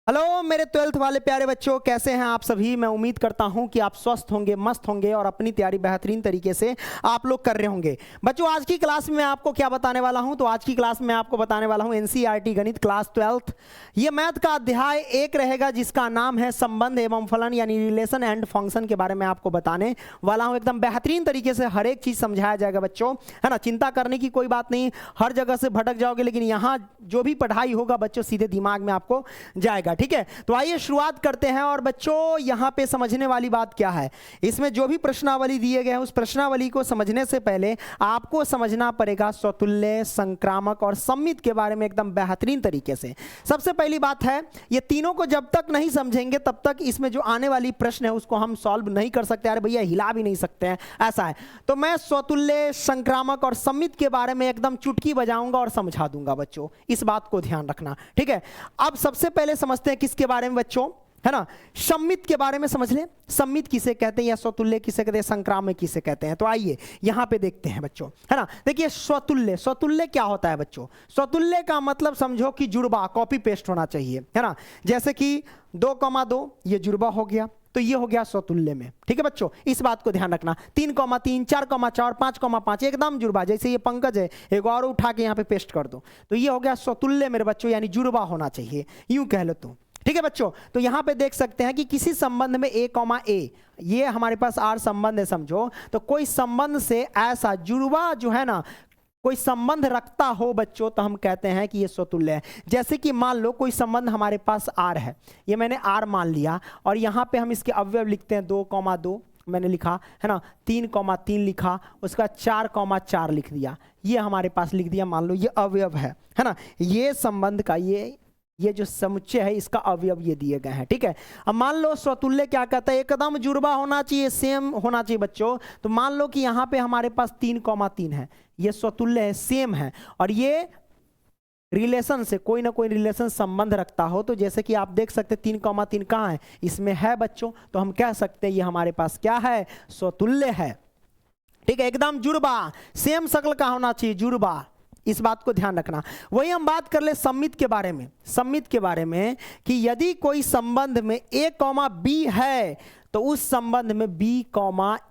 Hello मेरे 12th वाले प्यारे बच्चों, कैसे हैं आप सभी। मैं उम्मीद करता हूं कि आप स्वस्थ होंगे, मस्त होंगे और अपनी तैयारी बेहतरीन तरीके से आप लोग कर रहे होंगे। बच्चों आज की क्लास में आपको क्या बताने वाला हूं, तो आज की क्लास में आपको बताने वाला हूं एनसीईआरटी गणित क्लास 12th। ये मैथ का अध्याय 1 रहेगा जिसका नाम है संबंध एवं फलन यानी रिलेशन एंड फंक्शन के बारे में आपको बताने वाला हूं। एकदम बेहतरीन तरीके से हर एक चीज समझाया जाएगा बच्चों, है ना। चिंता करने की कोई बात नहीं, हर जगह से भटक जाओगे लेकिन यहाँ जो भी पढ़ाई होगा बच्चों सीधे दिमाग में आपको जाएगा, ठीक है। तो आइए शुरुआत करते हैं। और बच्चों यहाँ पे समझने वाली बात क्या है, इसमें जो भी प्रश्नावली दिए गए हैं उस प्रश्नावली को समझने से पहले आपको समझना पड़ेगा स्वतुल्य, संक्रामक और सममित के बारे में एकदम बेहतरीन तरीके से। सबसे पहली बात है, ये तीनों को जब तक नहीं समझेंगे तब तक इसमें जो आने वाली प्रश्न है उसको हम सॉल्व नहीं कर सकते। अरे भैया हिला भी नहीं सकते हैं, ऐसा है। तो मैं स्वतुल्य, संक्रामक और सममित के बारे में एकदम चुटकी बजाऊंगा और समझा दूंगा बच्चों, इस बात को ध्यान रखना, ठीक है। अब सबसे पहले समझते हैं किसके बारे में बच्चों, है ना। सममित के बारे में समझ लें। सममित किसे कहते हैं या स्वतुल्य किसे कहते हैं, संक्रामक किसे कहते हैं। तो आइए यहां पे देखते हैं बच्चों, है ना। देखिए स्वतुल्य, स्वतुल्य क्या होता है बच्चों। स्वतुल्य का मतलब समझो कि जुड़वा, कॉपी पेस्ट होना चाहिए, है ना। जैसे कि 2,2 ये जुड़वा हो गया, तो ये हो गया स्वतुल्य में, ठीक है बच्चों। इस बात को ध्यान रखना। 3,3, 4,4, 5,5 एकदम जुड़वा। जैसे ये पंकज है, एक और उठा के यहाँ पे पेस्ट कर दो, तो ये हो गया स्वतुल्य मेरे बच्चों, यानी जुड़वा होना चाहिए, यूं कह लो तो, ठीक है बच्चों। तो यहां पे देख सकते हैं कि किसी संबंध में a, ये हमारे पास आर संबंध है समझो। तो कोई संबंध से ऐसा जुड़वा जो है ना, कोई संबंध रखता हो बच्चों, तो हम कहते हैं कि ये स्वतुल्य है। जैसे कि मान लो कोई संबंध हमारे पास आर है, ये मैंने आर मान लिया और यहां पे हम इसके अवयव लिखते हैं। 2,2 मैंने लिखा, है ना। 3,3 लिखा, उसका 4,4 लिख दिया, ये हमारे पास लिख दिया। मान लो ये अवयव है ना। ये संबंध का ये जो समुच्चय है इसका अवयव ये दिए गए हैं, ठीक है। अब मान लो स्वतुल्य क्या कहता है, एकदम जुड़वा होना चाहिए, सेम होना चाहिए बच्चों। तो मान लो कि यहाँ पे हमारे पास 3,3 है, ये स्वतुल्य है, सेम है, और ये रिलेशन से कोई ना कोई रिलेशन संबंध रखता हो। तो जैसे कि आप देख सकते 3,3 कहाँ है, इसमें है बच्चों, तो हम कह सकते हैं ये हमारे पास क्या है, स्वतुल्य है, ठीक है। एकदम जुड़वा, सेम शक्ल का होना चाहिए, जुड़वा, इस बात को ध्यान रखना। वही हम बात कर ले सममित के बारे में। सममित के बारे में कि यदि कोई संबंध में a, b है तो उस संबंध में b,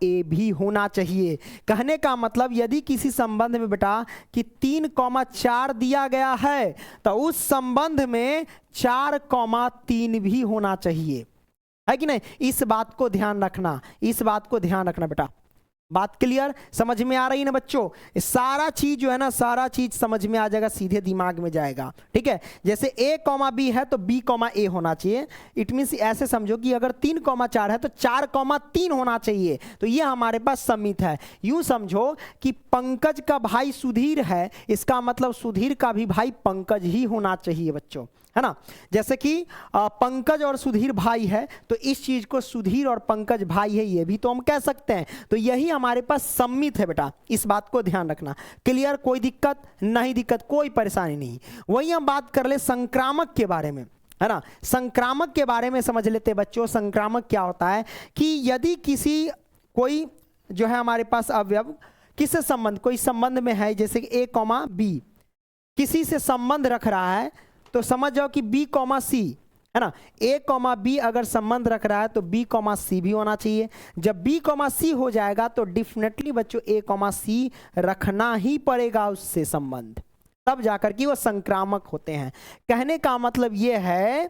a भी होना चाहिए। कहने का मतलब यदि किसी संबंध में बेटा कि 3,4 दिया गया है तो उस संबंध में 4,3 भी होना चाहिए, है कि नहीं। इस बात को ध्यान रखना, इस बात को ध्यान रखना बेटा। बात क्लियर, समझ में आ रही है ना बच्चों। सारा चीज जो है ना, सारा चीज समझ में आ जाएगा, सीधे दिमाग में जाएगा, ठीक है। जैसे a, b है तो b, a होना चाहिए। इट मीन्स ऐसे समझो कि अगर 3,4 है तो 4,3 होना चाहिए। तो ये हमारे पास सममित है। यूं समझो कि पंकज का भाई सुधीर है, इसका मतलब सुधीर का भी भाई पंकज ही होना चाहिए बच्चों, है ना। जैसे कि पंकज और सुधीर भाई है तो इस चीज को सुधीर और पंकज भाई है, ये भी तो हम कह सकते हैं। तो यही हमारे पास सममित है बेटा, इस बात को ध्यान रखना। क्लियर, कोई दिक्कत नहीं, दिक्कत कोई परेशानी नहीं। वही हम बात कर ले संक्रामक के बारे में, है ना। संक्रामक के बारे में समझ लेते बच्चों। संक्रामक क्या होता है कि यदि किसी कोई जो है हमारे पास अवयव किससे संबंध, कोई संबंध में है, जैसे कि a, b किसी से संबंध रख रहा है, तो समझ जाओ कि b, c, है ना। a, b अगर संबंध रख रहा है तो b, c भी होना चाहिए। जब b, c हो जाएगा तो डेफिनेटली बच्चों a, c रखना ही पड़ेगा उससे संबंध, तब जाकर कि वो संक्रामक होते हैं। कहने का मतलब ये है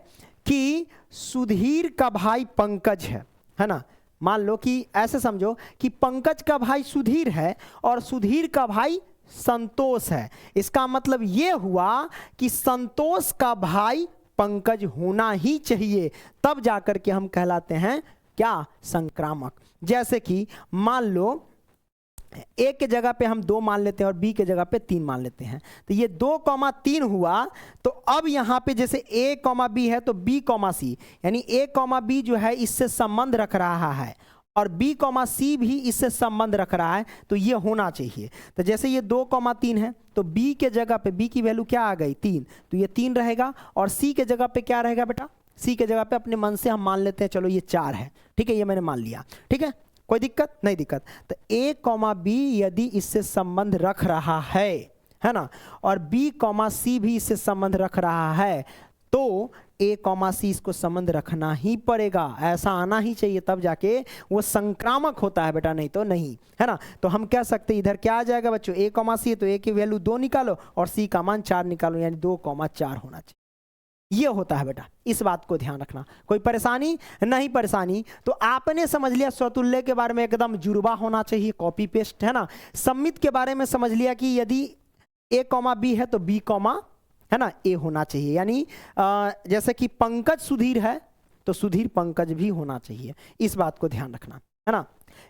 कि सुधीर का भाई पंकज है ना। मान लो कि ऐसे समझो कि पंकज का भाई सुधीर है और सुधीर का भाई संतोष है। इसका मतलब यह हुआ कि संतोष का भाई पंकज होना ही चाहिए, तब जाकर के हम कहलाते हैं क्या, संक्रामक। जैसे कि मान लो a के जगह पे हम 2 मान लेते हैं और b के जगह पे 3 मान लेते हैं, तो ये 2,3 हुआ। तो अब यहाँ पे जैसे a, b है तो b, c यानी a, b जो है इससे संबंध रख रहा है और b, c भी इससे संबंध रख रहा है, तो ये होना चाहिए। तो जैसे ये 2,3 है तो b के जगह पे b की वैल्यू क्या आ गई, 3, तो ये 3 रहेगा। और c के जगह पे क्या रहेगा बेटा, c के जगह पे अपने मन से हम मान लेते हैं, चलो ये 4 है, ठीक है, ये मैंने मान लिया, ठीक है, कोई दिक्कत नहीं, दिक्कत। तो a, b यदि इससे संबंध रख रहा है ना, और b, c भी इससे संबंध रख रहा है, तो ए कॉमा सी इसको संबंध रखना ही पड़ेगा, ऐसा आना ही चाहिए, तब जाके वो संक्रामक होता है बेटा, नहीं तो नहीं, है ना। तो हम कह सकते हैं इधर क्या आ जाएगा बच्चों, ए कॉमा सी है तो ए की वैल्यू 2 निकालो और सी का मान 4 निकालो, यानी 2,4 होना चाहिए। ये होता है बेटा, इस बात को ध्यान रखना। कोई परेशानी नहीं? परेशानी तो आपने समझ लिया स्वतुल्य के बारे में, एकदम जुड़वा होना चाहिए, कॉपी पेस्ट, है ना। सम्मित के बारे में समझ लिया कि यदि ए कॉमा बी है तो बी कॉमा, है ना, ए होना चाहिए, यानी जैसे कि पंकज सुधीर है तो सुधीर पंकज भी होना चाहिए, इस बात को ध्यान रखना, है ना।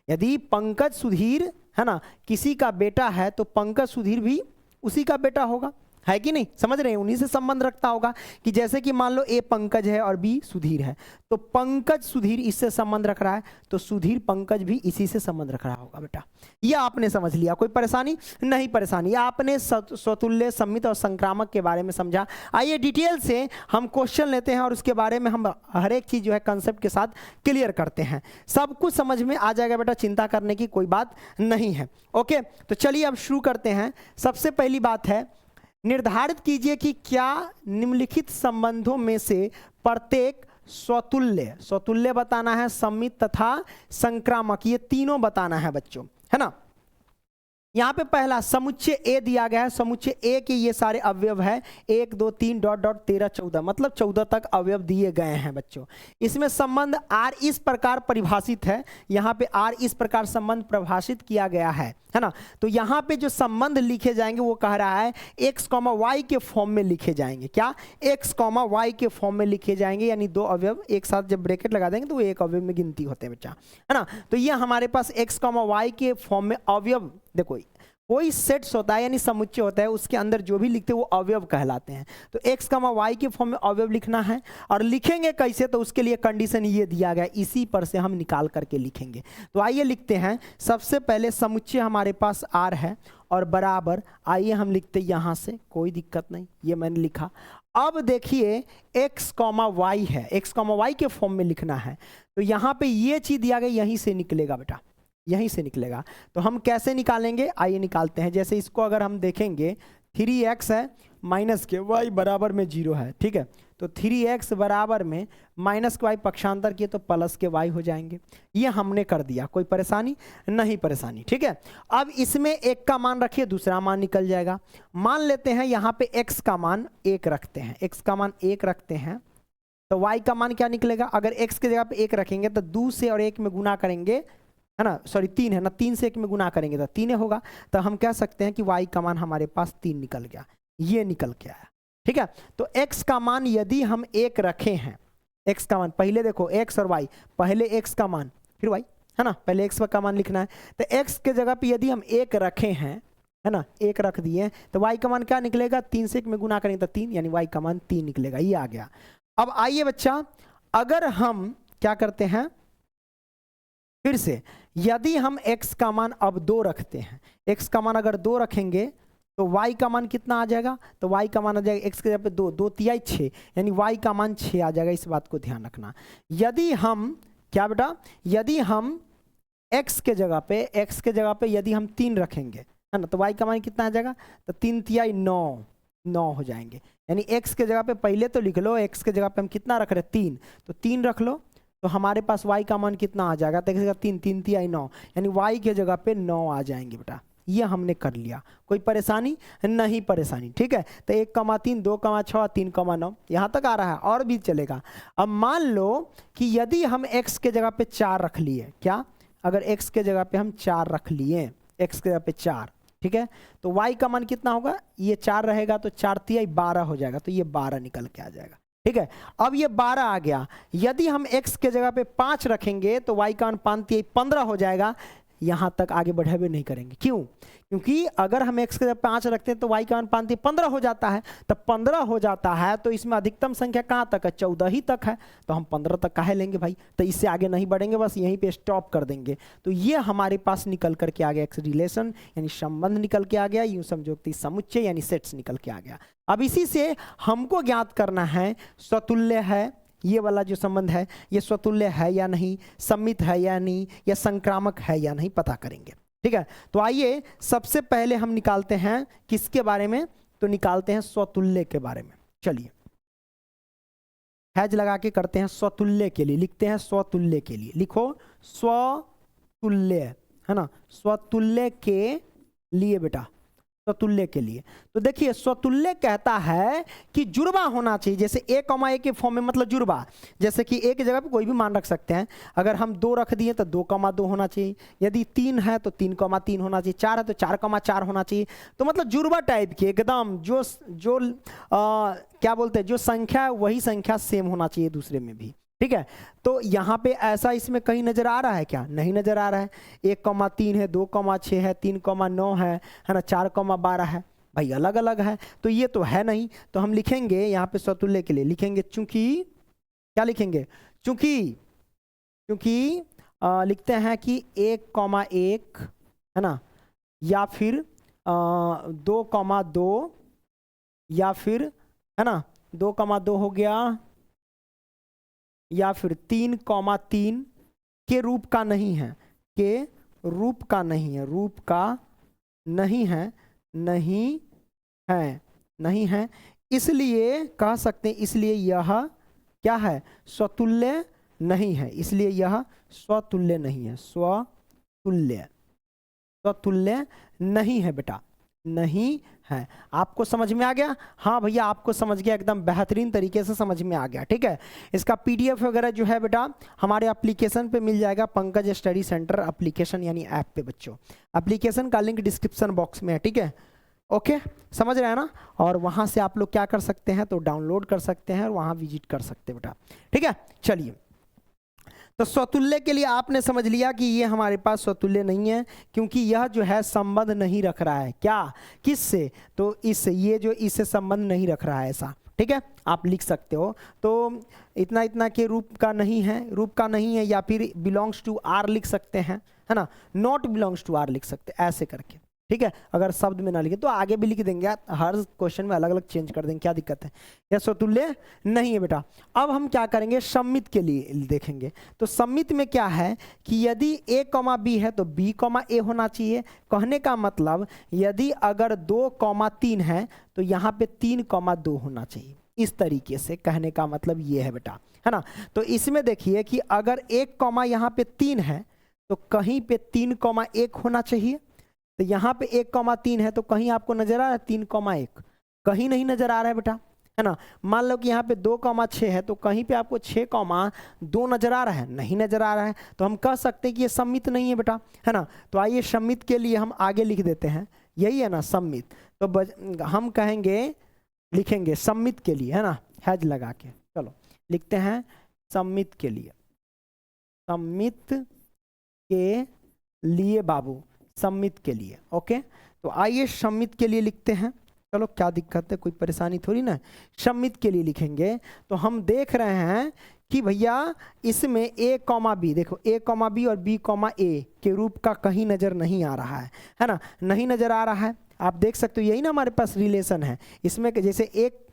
यदि पंकज सुधीर, है ना, किसी का बेटा है तो पंकज सुधीर भी उसी का बेटा होगा, है कि नहीं? समझ रहे हैं, उन्हीं से संबंध रखता होगा। कि जैसे कि मान लो ए पंकज है और बी सुधीर है, तो पंकज सुधीर इससे संबंध रख रहा है तो सुधीर पंकज भी इसी से संबंध रख रहा होगा बेटा। ये आपने समझ लिया, कोई परेशानी नहीं? परेशानी आपने स्वतुल्य, सम्मित और संक्रामक के बारे में समझा। आइए डिटेल से हम क्वेश्चन लेते हैं और उसके बारे में हम हर एक चीज जो है कंसेप्ट के साथ क्लियर करते हैं। सब कुछ समझ में आ जाएगा बेटा, चिंता करने की कोई बात नहीं है। ओके, तो चलिए अब शुरू करते हैं। सबसे पहली बात है, निर्धारित कीजिए कि क्या निम्नलिखित संबंधों में से प्रत्येक स्वतुल्य, स्वतुल्य बताना है, सम्मित तथा संक्रामक, ये तीनों बताना है बच्चों, है ना। यहाँ पे पहला समुच्चय ए दिया गया है, समुच्चय ए के ये सारे अवयव है, 1 2 3 डॉट डॉट 13 14, मतलब 14 तक अवयव दिए गए हैं बच्चों। इसमें संबंध आर इस प्रकार परिभाषित है, यहाँ पे आर इस प्रकार संबंध परिभाषित किया गया है ना। तो यहाँ पे जो संबंध लिखे जाएंगे वो कह रहा है x, y के फॉर्म में लिखे जाएंगे। क्या? x, y के फॉर्म में लिखे जाएंगे, यानी दो अवयव एक साथ जब ब्रैकेट लगा देंगे तो वो एक अवयव में गिनती होते हैं बच्चा, है ना। तो ये हमारे पास x, y के फॉर्म में अवयव, देखो कोई सेट्स होता है यानी समुच्चय होता है, उसके अंदर जो भी लिखते हैं वो अवयव कहलाते हैं। तो x, y के फॉर्म में अवयव लिखना है, और लिखेंगे कैसे, तो उसके लिए कंडीशन ये दिया गया, इसी पर से हम निकाल करके लिखेंगे। तो आइए लिखते हैं। सबसे पहले समुच्चय हमारे पास r है और बराबर, आइए हम लिखते यहाँ से, कोई दिक्कत नहीं, ये मैंने लिखा। अब देखिए x, y है, x, y के फॉर्म में लिखना है, तो यहाँ पे ये चीज दिया गया, यहीं से निकलेगा बेटा, यहीं से निकलेगा। तो हम कैसे निकालेंगे, आइए निकालते हैं। जैसे इसको अगर हम देखेंगे, 3x है माइनस के y बराबर में 0 है, ठीक है। तो 3x बराबर में माइनस के y पक्षांतर किए तो प्लस के y हो जाएंगे। ये हमने कर दिया, कोई परेशानी नहीं? परेशानी, ठीक है। अब इसमें एक का मान रखिए, दूसरा मान निकल जाएगा। मान लेते हैं यहाँ पे x का मान 1 रखते हैं, x का मान 1 रखते हैं, तो y का मान क्या निकलेगा? अगर x की जगह पे 1 रखेंगे तो 2 से और 1 में गुना करेंगे, है ना, सॉरी 3 है ना, 3 से 1 में गुना करेंगे तो 3 होगा। तो हम कह सकते हैं कि y का मान हमारे पास 3 निकल गया, ये निकल के आया, ठीक है। तो x का मान यदि हम 1 रखे हैं, x का मान पहले देखो, x और y, पहले x का मान फिर y, है ना, पहले x का मान लिखना है। तो x के जगह पे यदि हम 1 रखे हैं, है ना, 1 रख दिए, तो y का मान क्या निकलेगा? 3 से 1 में गुना करेंगे तो 3, यानी y का मान 3 निकलेगा, ये आ गया। अब आइए बच्चा, अगर हम क्या करते हैं फिर से, यदि हम x का मान अब 2 रखते हैं, x का मान अगर 2 रखेंगे तो y का मान कितना आ जाएगा? तो y का मान आ जाएगा x के जगह पे 2, 2 तिहाई 6, यानी y का मान 6 आ जाएगा। इस बात को ध्यान रखना। यदि हम क्या बेटा, यदि हम x के जगह पे यदि हम 3 रखेंगे, है ना, तो y का मान कितना आ जाएगा? तो 3 तिहाई 9 हो जाएंगे। यानी x के जगह पे पहले तो लिख लो, x के जगह पे हम कितना रख रहे हैं? 3, तो 3 रख लो, तो हमारे पास y का मान कितना आ जाएगा? देखिएगा 3, 3 तिहाई 9, यानी y के जगह पे 9 आ जाएंगे बेटा। ये हमने कर लिया, कोई परेशानी नहीं? परेशानी, ठीक है। तो 1,3, 2,6, 3,9, यहाँ तक आ रहा है, और भी चलेगा। अब मान लो कि यदि हम x के जगह पे 4 रख लिए, क्या? अगर x के जगह पे हम 4 रख लिए, x के जगह पे 4, ठीक है, तो y का मान कितना होगा? ये 4 रहेगा तो 4 तिहाई 12 हो जाएगा, तो ये 12 निकल के आ जाएगा, ठीक है। अब ये 12 आ गया। यदि हम x के जगह पे 5 रखेंगे तो y का मान 5 तिहाई 15 हो जाएगा। यहाँ तक आगे बढ़े हुए नहीं करेंगे, क्यों? क्योंकि अगर हम x के जगह 5 रखते हैं तो y का मान 5 तिहाई 15 हो जाता है। तो 15 हो जाता है तो इसमें अधिकतम संख्या कहाँ तक है? 14 ही तक है, तो हम 15 तक काहे लेंगे भाई? तो इससे आगे नहीं बढ़ेंगे, बस यहीं पे स्टॉप कर देंगे। तो ये हमारे पास निकल करके आ गया x रिलेशन, यानी संबंध निकल के आ गया। यूं समझो कि समुच्चय यानी सेट्स निकल के आ गया। अब इसी से हमको ज्ञात करना है स्वतुल्य है, ये वाला जो संबंध है ये स्वतुल्य है या नहीं, सम्मित है या नहीं, या संक्रामक है या नहीं, पता करेंगे, ठीक है। तो आइए सबसे पहले हम निकालते हैं किसके बारे में? तो निकालते हैं स्वतुल्य के बारे में। चलिए हैज लगा के करते हैं स्वतुल्य के लिए, लिखते हैं स्वतुल्य के लिए, लिखो स्वतुल्य, है ना, स्वतुल्य के लिए बेटा, स्वतुल्य के लिए। तो देखिए स्वतुल्य कहता है कि जुड़वा होना चाहिए, जैसे a, a के फॉर्म में मतलब जुड़वा, जैसे कि a की जगह पे कोई भी मान रख सकते हैं। अगर हम 2 रख दिए तो 2,2 होना चाहिए, यदि 3 है तो 3,3 होना चाहिए, 4 है तो 4,4 होना चाहिए। तो मतलब जुड़वा टाइप की एकदम जो क्या बोलते हैं, जो संख्या है वही संख्या सेम होना चाहिए दूसरे में भी, ठीक है। तो यहाँ पे ऐसा इसमें कहीं नजर आ रहा है क्या? नहीं नजर आ रहा है। 1,3 है, 2,6 है, 3,9 है ना, 4,12 है, भाई अलग अलग है, तो ये तो है नहीं। तो हम लिखेंगे यहाँ पे स्वतुल्य के लिए लिखेंगे चूंकि, क्या लिखेंगे, चूंकि लिखते हैं कि 1,1 है ना, या फिर 2,2, या फिर है ना 2,2 हो गया, या फिर 3,3 के रूप का नहीं है, के रूप का नहीं है, रूप का नहीं है, नहीं है, इसलिए कह सकते हैं, इसलिए यह क्या है, स्वतुल्य नहीं है, इसलिए यह स्वतुल्य नहीं है, स्वतुल्य नहीं है बेटा, नहीं है। आपको समझ में आ गया? हाँ भैया आपको समझ गया, एकदम बेहतरीन तरीके से समझ में आ गया, ठीक है। इसका पीडीएफ वगैरह जो है बेटा हमारे एप्लीकेशन पे मिल जाएगा, पंकज स्टडी सेंटर एप्लीकेशन यानी ऐप पे बच्चों। एप्लीकेशन का लिंक डिस्क्रिप्शन बॉक्स में है, ठीक है, ओके, समझ रहे हैं ना। और वहाँ से आप लोग क्या कर सकते हैं, तो डाउनलोड कर सकते हैं और वहाँ विजिट कर सकते हैं बेटा, ठीक है। चलिए, तो स्वतुल्य के लिए आपने समझ लिया कि ये हमारे पास स्वतुल्य नहीं है, क्योंकि यह जो है संबंध नहीं रख रहा है, क्या, किससे, तो इससे, ये जो इससे संबंध नहीं रख रहा है, ऐसा, ठीक है, आप लिख सकते हो। तो इतना इतना के रूप का नहीं है, या फिर बिलोंग्स टू आर लिख सकते हैं, है ना, नॉट बिलोंग्स टू आर लिख सकते हैं, ऐसे करके, ठीक है। अगर शब्द में ना लिखे तो आगे भी लिख देंगे, हर क्वेश्चन में अलग अलग चेंज कर देंगे, क्या दिक्कत है, यह स्वतुल्य नहीं है बेटा। अब हम क्या करेंगे, सम्मित के लिए देखेंगे। तो सम्मित में क्या है कि यदि a, b है तो b, a होना चाहिए। कहने का मतलब यदि अगर 2,3 है तो यहाँ पे 3,2 होना चाहिए, इस तरीके से कहने का मतलब ये है बेटा, है ना। तो इसमें देखिए कि अगर 1, यहाँ पे 3 है तो कहीं पे 3,1 होना चाहिए। तो यहाँ पे 1,3 है तो कहीं आपको नजर आ रहा है 3,1, कहीं नहीं नजर आ रहा है बेटा, है ना। मान लो कि यहाँ पे 2,6 है तो कहीं पे आपको 6,2 नजर आ रहा है, नहीं नजर आ रहा है, तो हम कह सकते हैं कि ये सम्मित नहीं है बेटा, है ना। तो आइए सम्मित के लिए हम आगे लिख देते हैं, यही है ना सम्मित। तो हम कहेंगे, लिखेंगे सम्मित के लिए, है ना, हैज लगा के, चलो लिखते हैं सम्मित के लिए, सम्मित के लिए बाबू, सम्मित के लिए, ओके। तो आइए सम्मित के लिए लिखते हैं, चलो क्या दिक्कत है, कोई परेशानी थोड़ी ना। सम्मित के लिए लिखेंगे तो हम देख रहे हैं कि भैया इसमें a, b, देखो a, b और b, a के रूप का कहीं नजर नहीं आ रहा है ना, नहीं नजर आ रहा है। आप देख सकते हो यही ना हमारे पास रिलेशन है इसमें, जैसे एक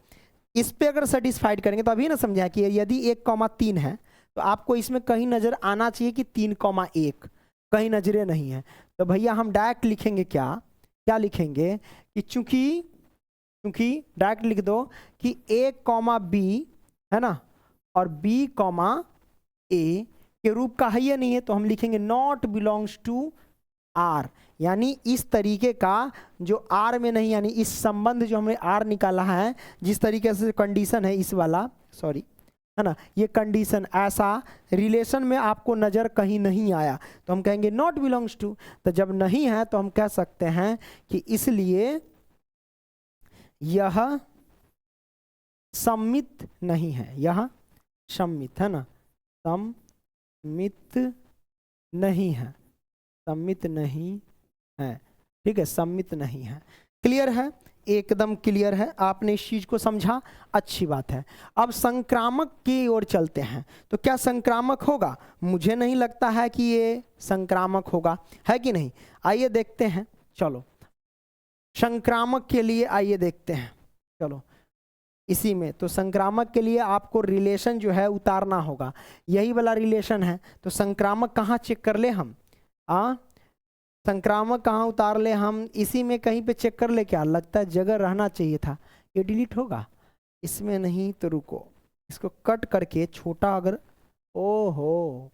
इस पे अगर सेटिस्फाइड करेंगे तो अभी ना समझा कि यदि 1,3 है तो आपको इसमें कहीं नजर आना चाहिए कि 3,1, कहीं नजरे नहीं है। तो भैया हम डायरेक्ट लिखेंगे, क्या लिखेंगे कि चूंकि डायरेक्ट लिख दो कि a, b है ना और b, a के रूप का है या नहीं है, तो हम लिखेंगे नॉट बिलोंग्स टू आर, यानी इस तरीके का जो आर में नहीं, यानी इस संबंध जो हमने आर निकाला है, जिस तरीके से कंडीशन है इस वाला, सॉरी, है ना, ये कंडीशन ऐसा रिलेशन में आपको नजर कहीं नहीं आया, तो हम कहेंगे नॉट बिलोंग्स टू। तो जब नहीं है तो हम कह सकते हैं कि इसलिए यह सम्मित नहीं है, यह सम्मित, है ना, सम्मित नहीं है, सम्मित नहीं है, ठीक है, सम्मित नहीं है। क्लियर है, एकदम क्लियर है, आपने इस चीज को समझा, अच्छी बात है। अब संक्रामक की ओर चलते हैं। तो क्या संक्रामक होगा? मुझे नहीं लगता है कि ये संक्रामक होगा, है कि नहीं। आइए देखते हैं, चलो संक्रामक के लिए आइए देखते हैं, चलो इसी में। तो संक्रामक के लिए आपको रिलेशन जो है उतारना होगा, यही वाला रिलेशन है। तो संक्रामक कहाँ चेक कर ले हम, संक्रामक कहाँ उतार ले हम, इसी में कहीं पे चेक कर ले। क्या लगता है जगह रहना चाहिए था, ये डिलीट होगा, इसमें नहीं तो रुको, इसको कट करके छोटा अगर, ओहो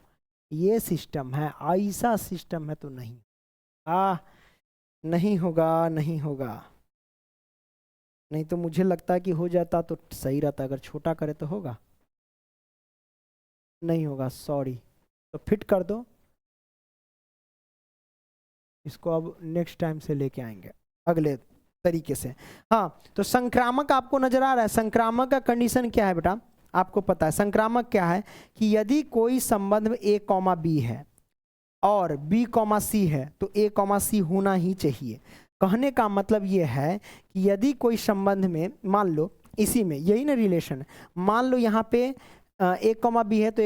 ये सिस्टम है, ऐसा सिस्टम है तो नहीं, नहीं होगा, नहीं होगा। नहीं तो मुझे लगता है कि हो जाता तो सही रहता, अगर छोटा करे तो होगा, नहीं होगा, सॉरी। तो फिट कर दो इसको, अब नेक्स्ट टाइम से लेके आएंगे अगले तरीके से। हाँ, तो संक्रामक आपको नजर आ रहा है। संक्रामक का कंडीशन क्या है बेटा, आपको पता है संक्रामक क्या है कि यदि कोई संबंध में a कॉमा बी है और b कॉमा सी है तो a कॉमा सी होना ही चाहिए। कहने का मतलब ये है कि यदि कोई संबंध में, मान लो इसी में यही ना रिलेशन, मान लो यहाँ पे a कॉमा बी है तो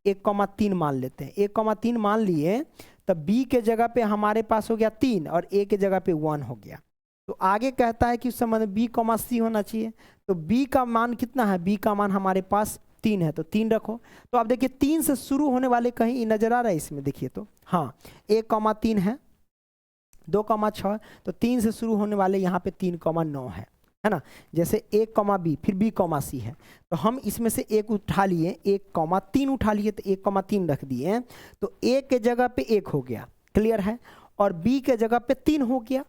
एक कॉमा तीन मान लेते हैं, 1,3 मान लिए, तब b के जगह पे हमारे पास हो गया 3 और a के जगह पे 1 हो गया। तो आगे कहता है कि उस संबंध b कॉमा सी होना चाहिए, तो b का मान कितना है, b का मान हमारे पास 3 है तो 3 रखो। तो अब देखिए 3 से शुरू होने वाले कहीं नजर आ रहा है इसमें, देखिए तो हाँ 1,3 है, 2,6, तो 3 से शुरू होने वाले यहाँ पे 3,9 है ना। जैसे 1 कॉमा बी फिर b कॉमा सी है, तो हम इसमें से एक उठा लिए, 1,3 उठा लिए तो 1,3 रख दिए, तो a के जगह पे 1 हो गया, क्लियर है, और b के जगह पे 3 हो गया,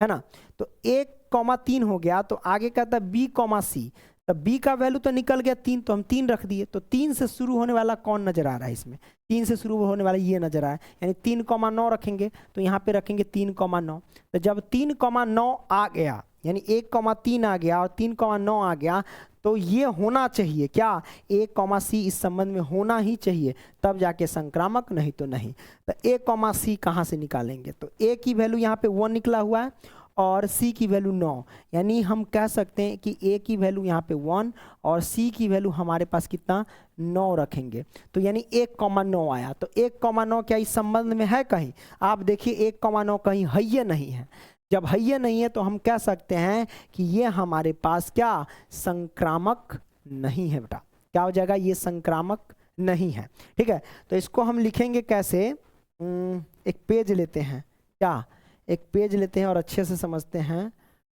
है ना। तो 1,3 हो गया, तो आगे कहता है b कॉमा सी, तब b का वैल्यू तो निकल गया 3, तो हम 3 रख दिए। तो 3 से शुरू होने वाला कौन नजर आ रहा है इसमें, 3 से शुरू होने वाला ये नजर आया, यानी 3,9 रखेंगे, तो यहाँ पे रखेंगे 3,9। तो जब 3,9 आ गया, यानी 1,3 आ गया और 3,9 आ गया, तो ये होना चाहिए क्या, a कॉमा सी इस संबंध में होना ही चाहिए, तब जाके संक्रामक, नहीं तो नहीं। तो a कॉमा सी कहाँ से निकालेंगे, तो a की वैल्यू यहाँ पे 1 निकला हुआ है और c की वैल्यू 9, यानी हम कह सकते हैं कि a की वैल्यू यहाँ पे 1 और c की वैल्यू हमारे पास कितना 9 रखेंगे, तो यानी 1,9 आया। तो 1,9 क्या इस संबंध में है कहीं, आप देखिए 1,9 कहीं है या नहीं है। जब है ये नहीं है तो हम कह सकते हैं कि ये हमारे पास क्या संक्रामक नहीं है बेटा, क्या हो जाएगा, ये संक्रामक नहीं है। ठीक है, तो इसको हम लिखेंगे कैसे, एक पेज लेते हैं, क्या एक पेज लेते हैं और अच्छे से समझते हैं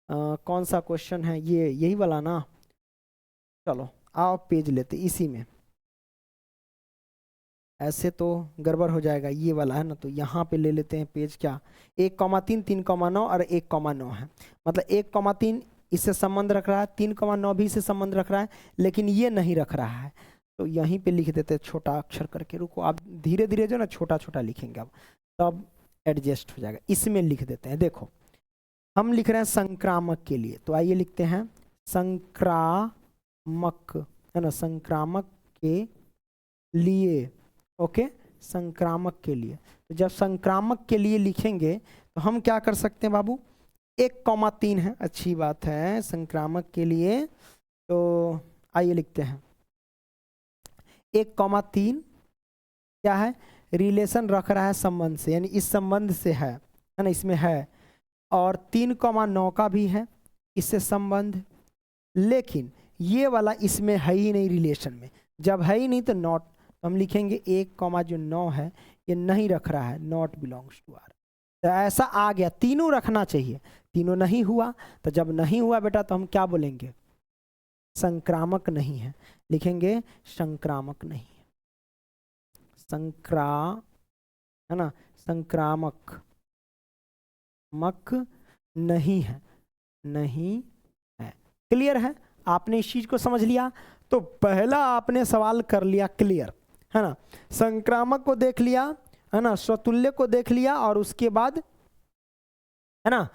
कौन सा क्वेश्चन है ये, यही वाला ना, चलो आओ पेज लेते इसी में, ऐसे तो गड़बड़ हो जाएगा, ये वाला है ना, तो यहाँ पे ले लेते हैं पेज, क्या 1,3 3,9 और 1,9 है, मतलब 1,3 इससे संबंध रख रहा है, 3,9 भी इससे संबंध रख रहा है, लेकिन ये नहीं रख रहा है, तो यहीं पे लिख देते हैं छोटा अक्षर करके, रुको आप धीरे धीरे जो ना छोटा छोटा लिखेंगे अब, तब एडजस्ट हो जाएगा। इसमें लिख देते हैं, देखो हम लिख रहे हैं संक्रामक के लिए, तो आइए लिखते हैं संक्रामक, है ना, संक्रामक के लिए, ओके, संक्रामक के लिए। तो जब संक्रामक के लिए लिखेंगे तो हम क्या कर सकते हैं बाबू, 1,3 है, अच्छी बात है संक्रामक के लिए, तो आइए लिखते हैं 1,3 क्या है, रिलेशन रख रहा है संबंध से, यानी इस संबंध से है ना, इसमें है, और 3,9 का भी है इससे संबंध, लेकिन ये वाला इसमें है ही नहीं रिलेशन में, जब है ही नहीं तो नॉट, तो हम लिखेंगे 1,9 है ये नहीं रख रहा है, नॉट बिलोंग्स टू आर। तो ऐसा आ गया, तीनों रखना चाहिए, तीनों नहीं हुआ, तो जब नहीं हुआ बेटा तो हम क्या बोलेंगे, संक्रामक नहीं है, लिखेंगे संक्रामक नहीं है, है ना, संक्रामक मक नहीं है, नहीं है, क्लियर है, आपने इस चीज को समझ लिया। तो पहला आपने सवाल कर लिया क्लियर, है ना, संक्रामक को देख लिया, है ना, स्वतुल्य को देख लिया, और उसके बाद है ना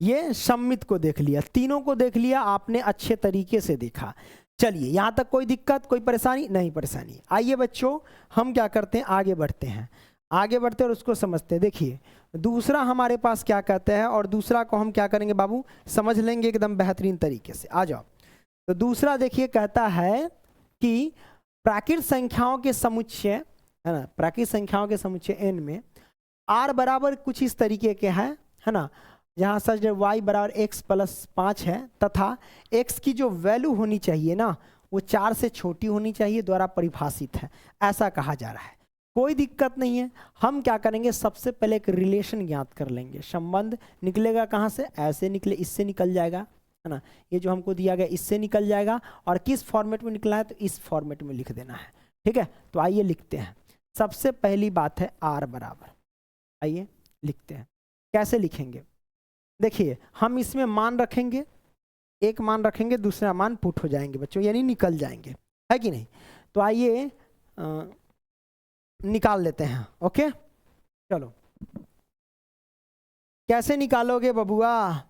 ये सम्मित को देख लिया, तीनों को देख लिया आपने, अच्छे तरीके से देखा। चलिए यहाँ तक कोई दिक्कत, कोई परेशानी नहीं, परेशानी। आइए बच्चों हम क्या करते हैं, आगे बढ़ते हैं, आगे बढ़ते और उसको समझते हैं। देखिए दूसरा हमारे पास क्या कहते हैं, और दूसरा को हम क्या करेंगे बाबू, समझ लेंगे एकदम बेहतरीन तरीके से। आ जाओ, तो दूसरा देखिए कहता है कि प्राकृत संख्याओं के समुच्चय, है ना, प्राकृत संख्याओं के समुच्चय n में r बराबर कुछ इस तरीके के है ना, जहाँ सच y बराबर x प्लस 5 है, तथा x की जो वैल्यू होनी चाहिए ना वो 4 से छोटी होनी चाहिए, द्वारा परिभाषित है, ऐसा कहा जा रहा है। कोई दिक्कत नहीं है, हम क्या करेंगे, सबसे पहले एक रिलेशन ज्ञात कर लेंगे, संबंध निकलेगा कहाँ से, ऐसे निकले, इससे निकल जाएगा, है है ना, ये जो हमको दिया गया इससे निकल जाएगा, और किस फॉर्मेट में निकला है तो इस फॉर्मेट में लिख देना है। ठीक है, तो आइए लिखते हैं। सबसे पहली बात है r बराबर, आइए लिखते हैं। कैसे लिखेंगे, देखिए हम इसमें मान रखेंगे, एक मान रखेंगे, दूसरा मान पुट हो जाएंगे बच्चों, यानी निकल जाएंगे, है कि नहीं। तो आइए निकाल लेते हैं। ओके चलो, कैसे निकालोगे बबुआ,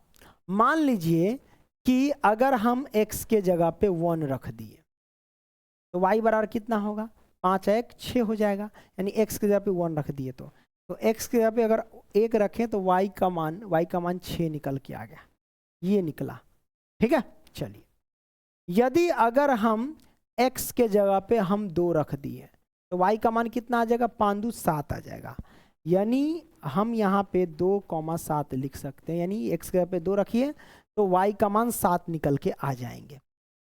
मान लीजिए कि अगर हम x के जगह पे 1 रख दिए तो y बराबर कितना होगा, 5 1 6 हो जाएगा, यानी x के जगह पे 1 रख दिए तो x के जगह पे अगर 1 रखें तो y का मान 6 निकल के आ गया, ये निकला। ठीक है, चलिए यदि अगर हम x के जगह पे हम 2 रख दिए तो y का मान कितना आ जाएगा, 5 2 7 आ जाएगा, यानी हम यहाँ पे 2,7 लिख सकते हैं, यानी x के जगह पे 2 रखिए तो y का मान 7 निकल के आ जाएंगे।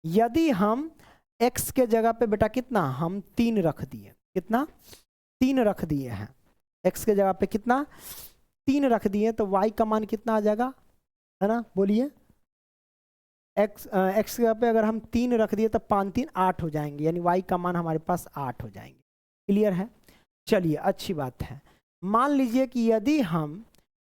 यदि हम x के जगह पे बेटा कितना, हम 3 रख दिए, कितना 3 रख दिए हैं, x के जगह पे कितना 3 रख दिए तो y का मान कितना आ जाएगा, है ना, बोलिए। x के जगह पे अगर हम 3 रख दिए तो 5 3 8 हो जाएंगे, यानी y का मान हमारे पास 8 हो जाएंगे। क्लियर है, चलिए अच्छी बात है। मान लीजिए कि यदि हम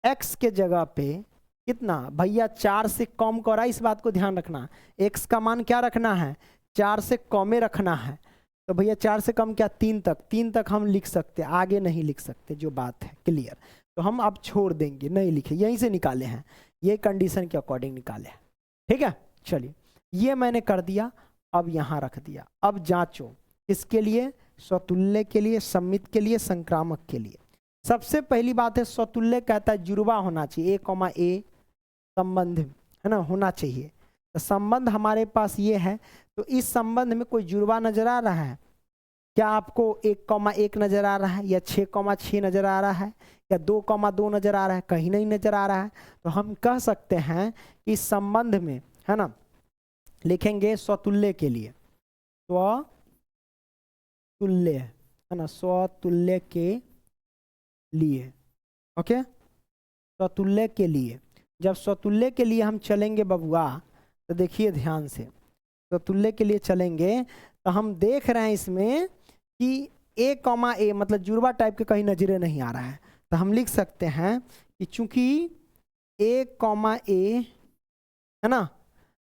x के जगह पे कितना भैया 4 से कम कर रहा है, इस बात को ध्यान रखना, x का मान क्या रखना है, 4 से कम रखना है, तो भैया 4 से कम क्या 3 तक हम लिख सकते, आगे नहीं लिख सकते, जो बात है क्लियर। तो हम अब छोड़ देंगे, नहीं लिखे, यहीं से निकाले हैं, ये कंडीशन के अकॉर्डिंग निकाले हैं। ठीक है, चलिए ये मैंने कर दिया, अब यहाँ रख दिया। अब जांचो, इसके लिए स्वतुल्य के लिए, सम्मित के लिए, संक्रामक के लिए। सबसे पहली बात है स्वतुल्य कहता है जुड़वा होना चाहिए, a, संबंध है ना होना चाहिए। तो संबंध हमारे पास ये है, तो इस संबंध में कोई जुड़वा नजर आ रहा है क्या आपको, 1,1 नजर आ रहा है, या 6,6 नजर आ रहा है, या 2,2 नजर आ रहा है, कहीं नहीं नजर आ रहा है। तो हम कह सकते हैं कि इस संबंध में है ना लिखेंगे स्वतुल्य के लिए, स्वतुल्य है ना, स्वतुल्य के लिए। ओके, स्वतुल्य के लिए, जब स्वतुल्य के लिए हम चलेंगे बबुआ तो देखिए ध्यान से, स्वतुल्य के लिए चलेंगे तो हम देख रहे हैं इसमें कि a, मतलब जुड़वा टाइप के कहीं नजरे नहीं आ रहा है, तो हम लिख सकते हैं कि चूंकि a, है ना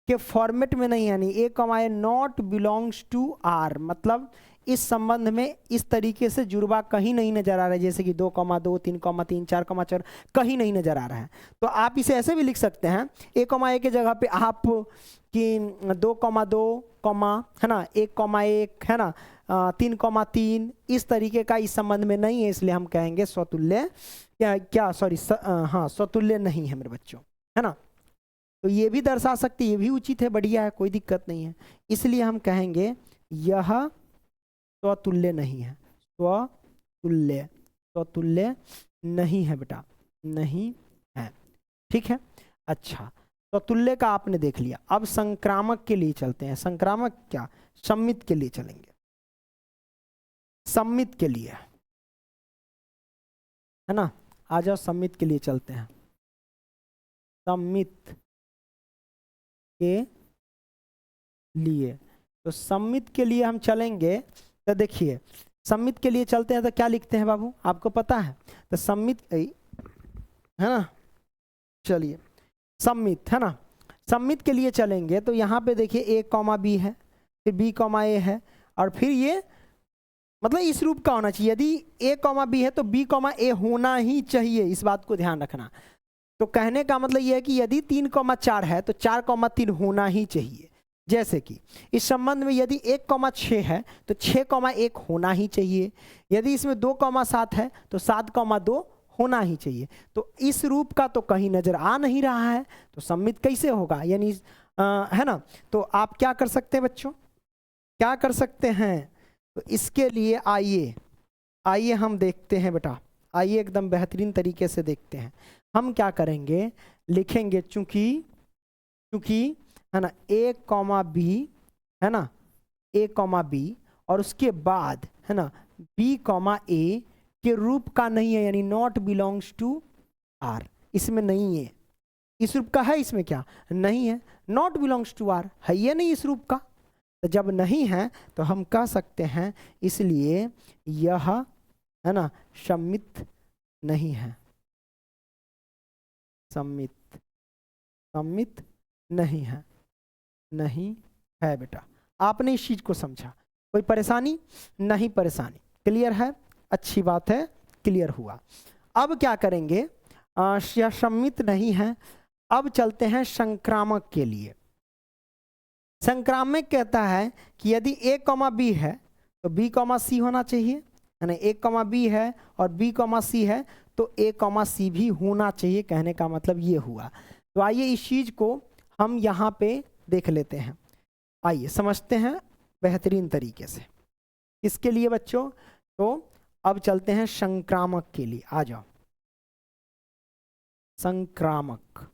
के फॉर्मेट में नहीं, यानी a, not belongs to r, मतलब इस संबंध में इस तरीके से जुड़वा कहीं नहीं नजर आ रहा है, जैसे कि 2,2 3,3 4,4 कहीं नहीं नजर आ रहा है। तो आप इसे ऐसे भी लिख सकते हैं, a, के जगह पे आप कि 2,2 है ना 1,1 है ना 3,3 इस तरीके का इस संबंध में नहीं है, इसलिए हम कहेंगे स्वतुल्य क्या सॉरी हाँ स्वतुल्य नहीं है मेरे बच्चों, है ना। तो ये भी दर्शा सकते, ये भी उचित है, बढ़िया है, कोई दिक्कत नहीं है। इसलिए हम कहेंगे यह स्वतुल्य नहीं है, स्वतुल्य नहीं है बेटा, नहीं है। ठीक है, अच्छा स्वतुल्य का आपने देख लिया। अब संक्रामक के लिए चलते हैं। संक्रामक क्या, सम्मित के लिए चलेंगे, सम्मित के लिए है ना, आ जाओ सम्मित के लिए चलते हैं। सम्मित के लिए, तो सम्मित के लिए हम चलेंगे तो देखिए सम्मित के लिए चलते हैं तो क्या लिखते हैं बाबू, आपको पता है। तो सम्मित है ना, चलिए सम्मित है ना, सम्मित के लिए चलेंगे तो यहाँ पे देखिए a, b है, फिर b, a है, और फिर ये मतलब इस रूप का होना चाहिए। यदि a, b है तो b, a होना ही चाहिए, इस बात को ध्यान रखना। तो कहने का मतलब यह है कि यदि 3,4 है तो 4,3 होना ही चाहिए। जैसे कि इस संबंध में यदि 1,6 है तो 6,1 होना ही चाहिए, यदि इसमें 2,7 है तो 7,2 होना ही चाहिए। तो इस रूप का तो कहीं नजर आ नहीं रहा है, तो सम्मित कैसे होगा, यानी है ना। तो आप क्या कर सकते हैं बच्चों, क्या कर सकते हैं, तो इसके लिए आइए हम देखते हैं बेटा, आइए एकदम बेहतरीन तरीके से देखते हैं। हम क्या करेंगे, लिखेंगे चूंकि है ना a, b है ना a, b, और उसके बाद है ना b, a के रूप का नहीं है, यानी नॉट बिलोंग्स टू r, इसमें नहीं है। इस रूप का है, इसमें क्या नहीं है, नॉट बिलोंग्स टू आर, है ये नहीं इस रूप का। तो जब नहीं है तो हम कह सकते हैं इसलिए यह, है ना, सम्मित नहीं है, सम्मित, सम्मित नहीं है, नहीं है बेटा। आपने इस चीज को समझा, कोई परेशानी नहीं? परेशानी क्लियर है, अच्छी बात है, क्लियर हुआ। अब क्या करेंगे, यह सम्मित नहीं है। अब चलते हैं संक्रामक के लिए। संक्रामक कहता है कि यदि a, b है तो b, c होना चाहिए, यानी a, b है और b, c है तो a, c भी होना चाहिए। कहने का मतलब ये हुआ। तो आइए इस चीज को हम यहाँ पे देख लेते हैं, आइए समझते हैं बेहतरीन तरीके से। इसके लिए बच्चों तो अब चलते हैं संक्रामक के लिए, आ जाओ। संक्रामक,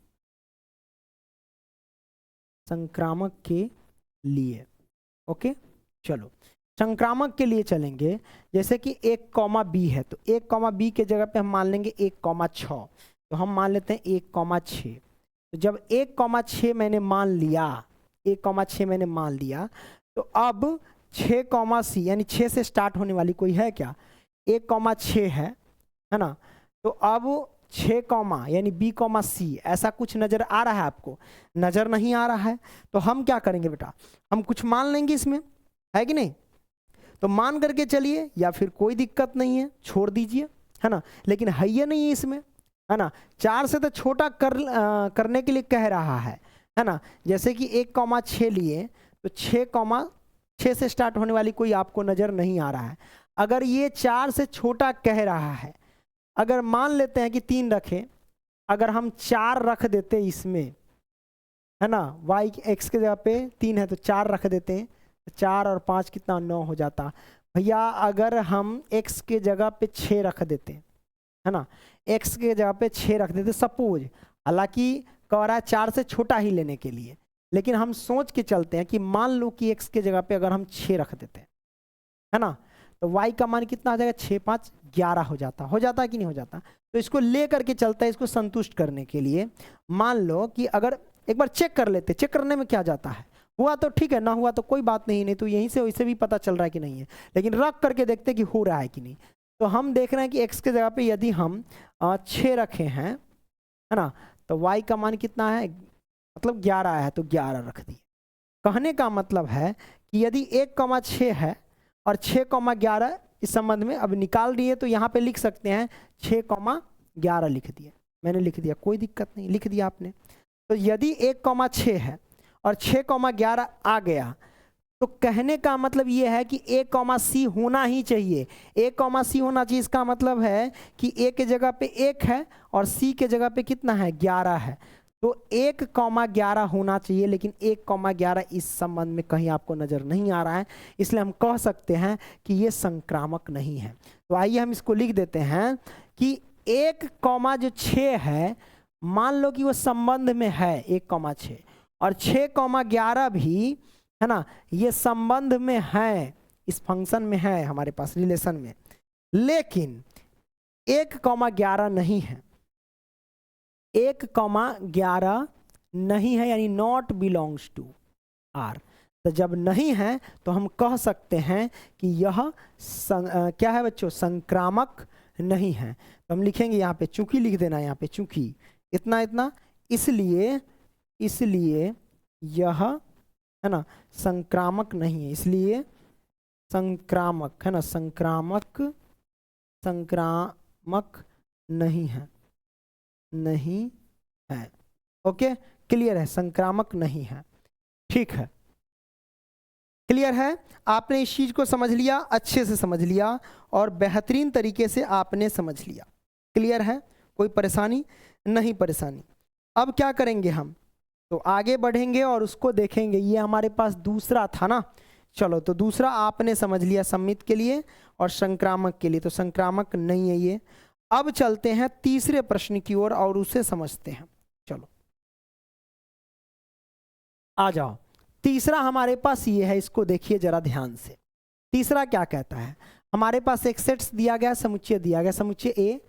संक्रामक के लिए, ओके चलो संक्रामक के लिए चलेंगे। जैसे कि 1, b है तो 1, b के जगह पे हम मान लेंगे 1,6, तो हम मान लेते हैं 1,6। तो जब 1,6 मैंने मान लिया, 1,6 मैंने मान लिया, तो अब 6, c यानी 6 से स्टार्ट होने वाली कोई है क्या? 1,6 है ना। तो अब 6, यानी b, c ऐसा कुछ नजर आ रहा है आपको? नजर नहीं आ रहा है। तो हम क्या करेंगे बेटा, हम कुछ मान लेंगे इसमें, है कि नहीं? तो मान करके चलिए, या फिर कोई दिक्कत नहीं है, छोड़ दीजिए, है ना। लेकिन है ये नहीं है इसमें, है ना। 4 से तो छोटा करने के लिए कह रहा है ना। जैसे कि 1,6 लिए तो 6 से स्टार्ट होने वाली कोई आपको नजर नहीं आ रहा है। अगर ये 4 से छोटा कह रहा है, अगर मान लेते हैं कि 3 रखें, अगर हम 4 रख देते इसमें, है ना, y x के जगह पे 3 है तो 4 रख देते हैं, 4 और 5 कितना, 9 हो जाता। भैया अगर हम x के जगह पे 6 रख देते, है ना, x के जगह पे 6 रख देते सपोज, हालांकि कह रहा है 4 से छोटा ही लेने के लिए, लेकिन हम सोच के चलते हैं कि मान लो कि x के जगह पे अगर हम 6 रख देते हैं, है ना, तो y का मान कितना आ जाएगा, 6, 5, 11 हो जाता है कि नहीं हो जाता? तो इसको ले करके चलता है, इसको संतुष्ट करने के लिए मान लो कि अगर एक बार चेक कर लेते, चेक करने में क्या जाता है, हुआ तो ठीक है, ना हुआ तो कोई बात नहीं, नहीं तो यहीं से वैसे भी पता चल रहा है कि नहीं है, लेकिन रख करके देखते कि हो रहा है कि नहीं। तो हम देख रहे हैं कि x के जगह पे यदि हम 6 रखे हैं, है ना, तो y का मान कितना है, मतलब 11 है तो 11 रख दिए। कहने का मतलब है कि यदि 1,6 है और 6,11 इस संबंध में अब निकाल दिए, तो यहाँ पे लिख सकते हैं 6,11 लिख दिए, मैंने लिख दिया, कोई दिक्कत नहीं, लिख दिया आपने। तो यदि 1,6 है और 6,11 आ गया, तो कहने का मतलब ये है कि a, c होना ही चाहिए, a, c होना चाहिए। इसका मतलब है कि a के जगह पे 1 है और c के जगह पे कितना है, 11 है, तो 1,11 होना चाहिए, लेकिन 1,11 इस संबंध में कहीं आपको नजर नहीं आ रहा है, इसलिए हम कह सकते हैं कि ये संक्रामक नहीं है। तो आइए हम इसको लिख देते हैं कि 1,6 है, मान लो कि वो संबंध में है 1,6, और 6,11 भी, है ना, ये संबंध में है, इस फंक्शन में है हमारे पास रिलेशन में, लेकिन 1,11 नहीं है, 1,11 नहीं है, यानी नॉट बिलोंग्स टू आर। तो जब नहीं है तो हम कह सकते हैं कि यह क्या है बच्चों, संक्रामक नहीं है। तो हम लिखेंगे यहाँ पे, चूंकि लिख देना यहाँ पे, चूंकि इतना इतना, इसलिए यह, है ना, संक्रामक नहीं है, इसलिए संक्रामक, है ना, संक्रामक नहीं है, नहीं है। ओके क्लियर है, संक्रामक नहीं है, ठीक है, क्लियर है। आपने इस चीज को समझ लिया, अच्छे से समझ लिया और बेहतरीन तरीके से आपने समझ लिया, क्लियर है, कोई परेशानी नहीं? परेशानी। अब क्या करेंगे हम, तो आगे बढ़ेंगे और उसको देखेंगे। ये हमारे पास दूसरा था ना, चलो तो दूसरा आपने समझ लिया सम्मित के लिए और संक्रामक के लिए, तो संक्रामक नहीं है ये। अब चलते हैं तीसरे प्रश्न की ओर और उसे समझते हैं। चलो आ जाओ, तीसरा हमारे पास ये है, इसको देखिए जरा ध्यान से। तीसरा क्या कहता है, हमारे पास एक सेट दिया गया, समुच्चय दिया गया, समुच्चय ए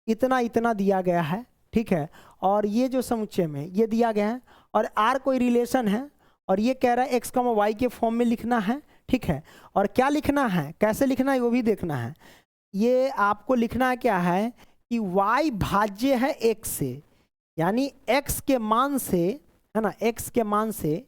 इतना इतना दिया गया है, ठीक है, और ये जो समुच्चय में ये दिया गया है, और आर कोई रिलेशन है और ये कह रहा है एक्स कॉमा वाई के फॉर्म में लिखना है, ठीक है। और क्या लिखना है, कैसे लिखना है वो भी देखना है। ये आपको लिखना क्या है कि y भाज्य है x से, यानी x के मान से, है ना, x के मान से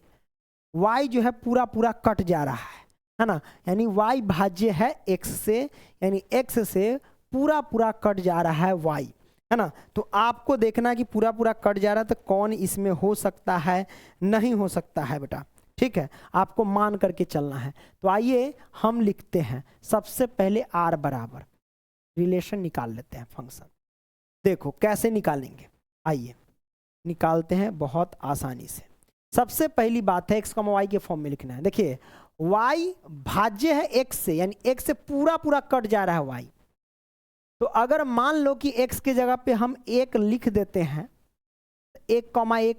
y जो है पूरा पूरा कट जा रहा है ना, यानी y भाज्य है x से, यानी x से पूरा पूरा कट जा रहा है y, है ना। तो आपको देखना है कि पूरा पूरा कट जा रहा है तो कौन इसमें हो सकता है, नहीं हो सकता है बेटा, ठीक है, आपको मान करके चलना है। तो आइए हम लिखते हैं सबसे पहले r बराबर रिलेशन निकाल लेते हैं फंक्शन। देखो कैसे निकालेंगे, आइए निकालते हैं बहुत आसानी से। सबसे पहली बात है एक्स कॉमा वाई के फॉर्म में लिखना है। देखिए y भाज्य है x से, यानी x से पूरा पूरा कट जा रहा है y। तो अगर मान लो कि x के जगह पे हम 1 लिख देते हैं, 1,1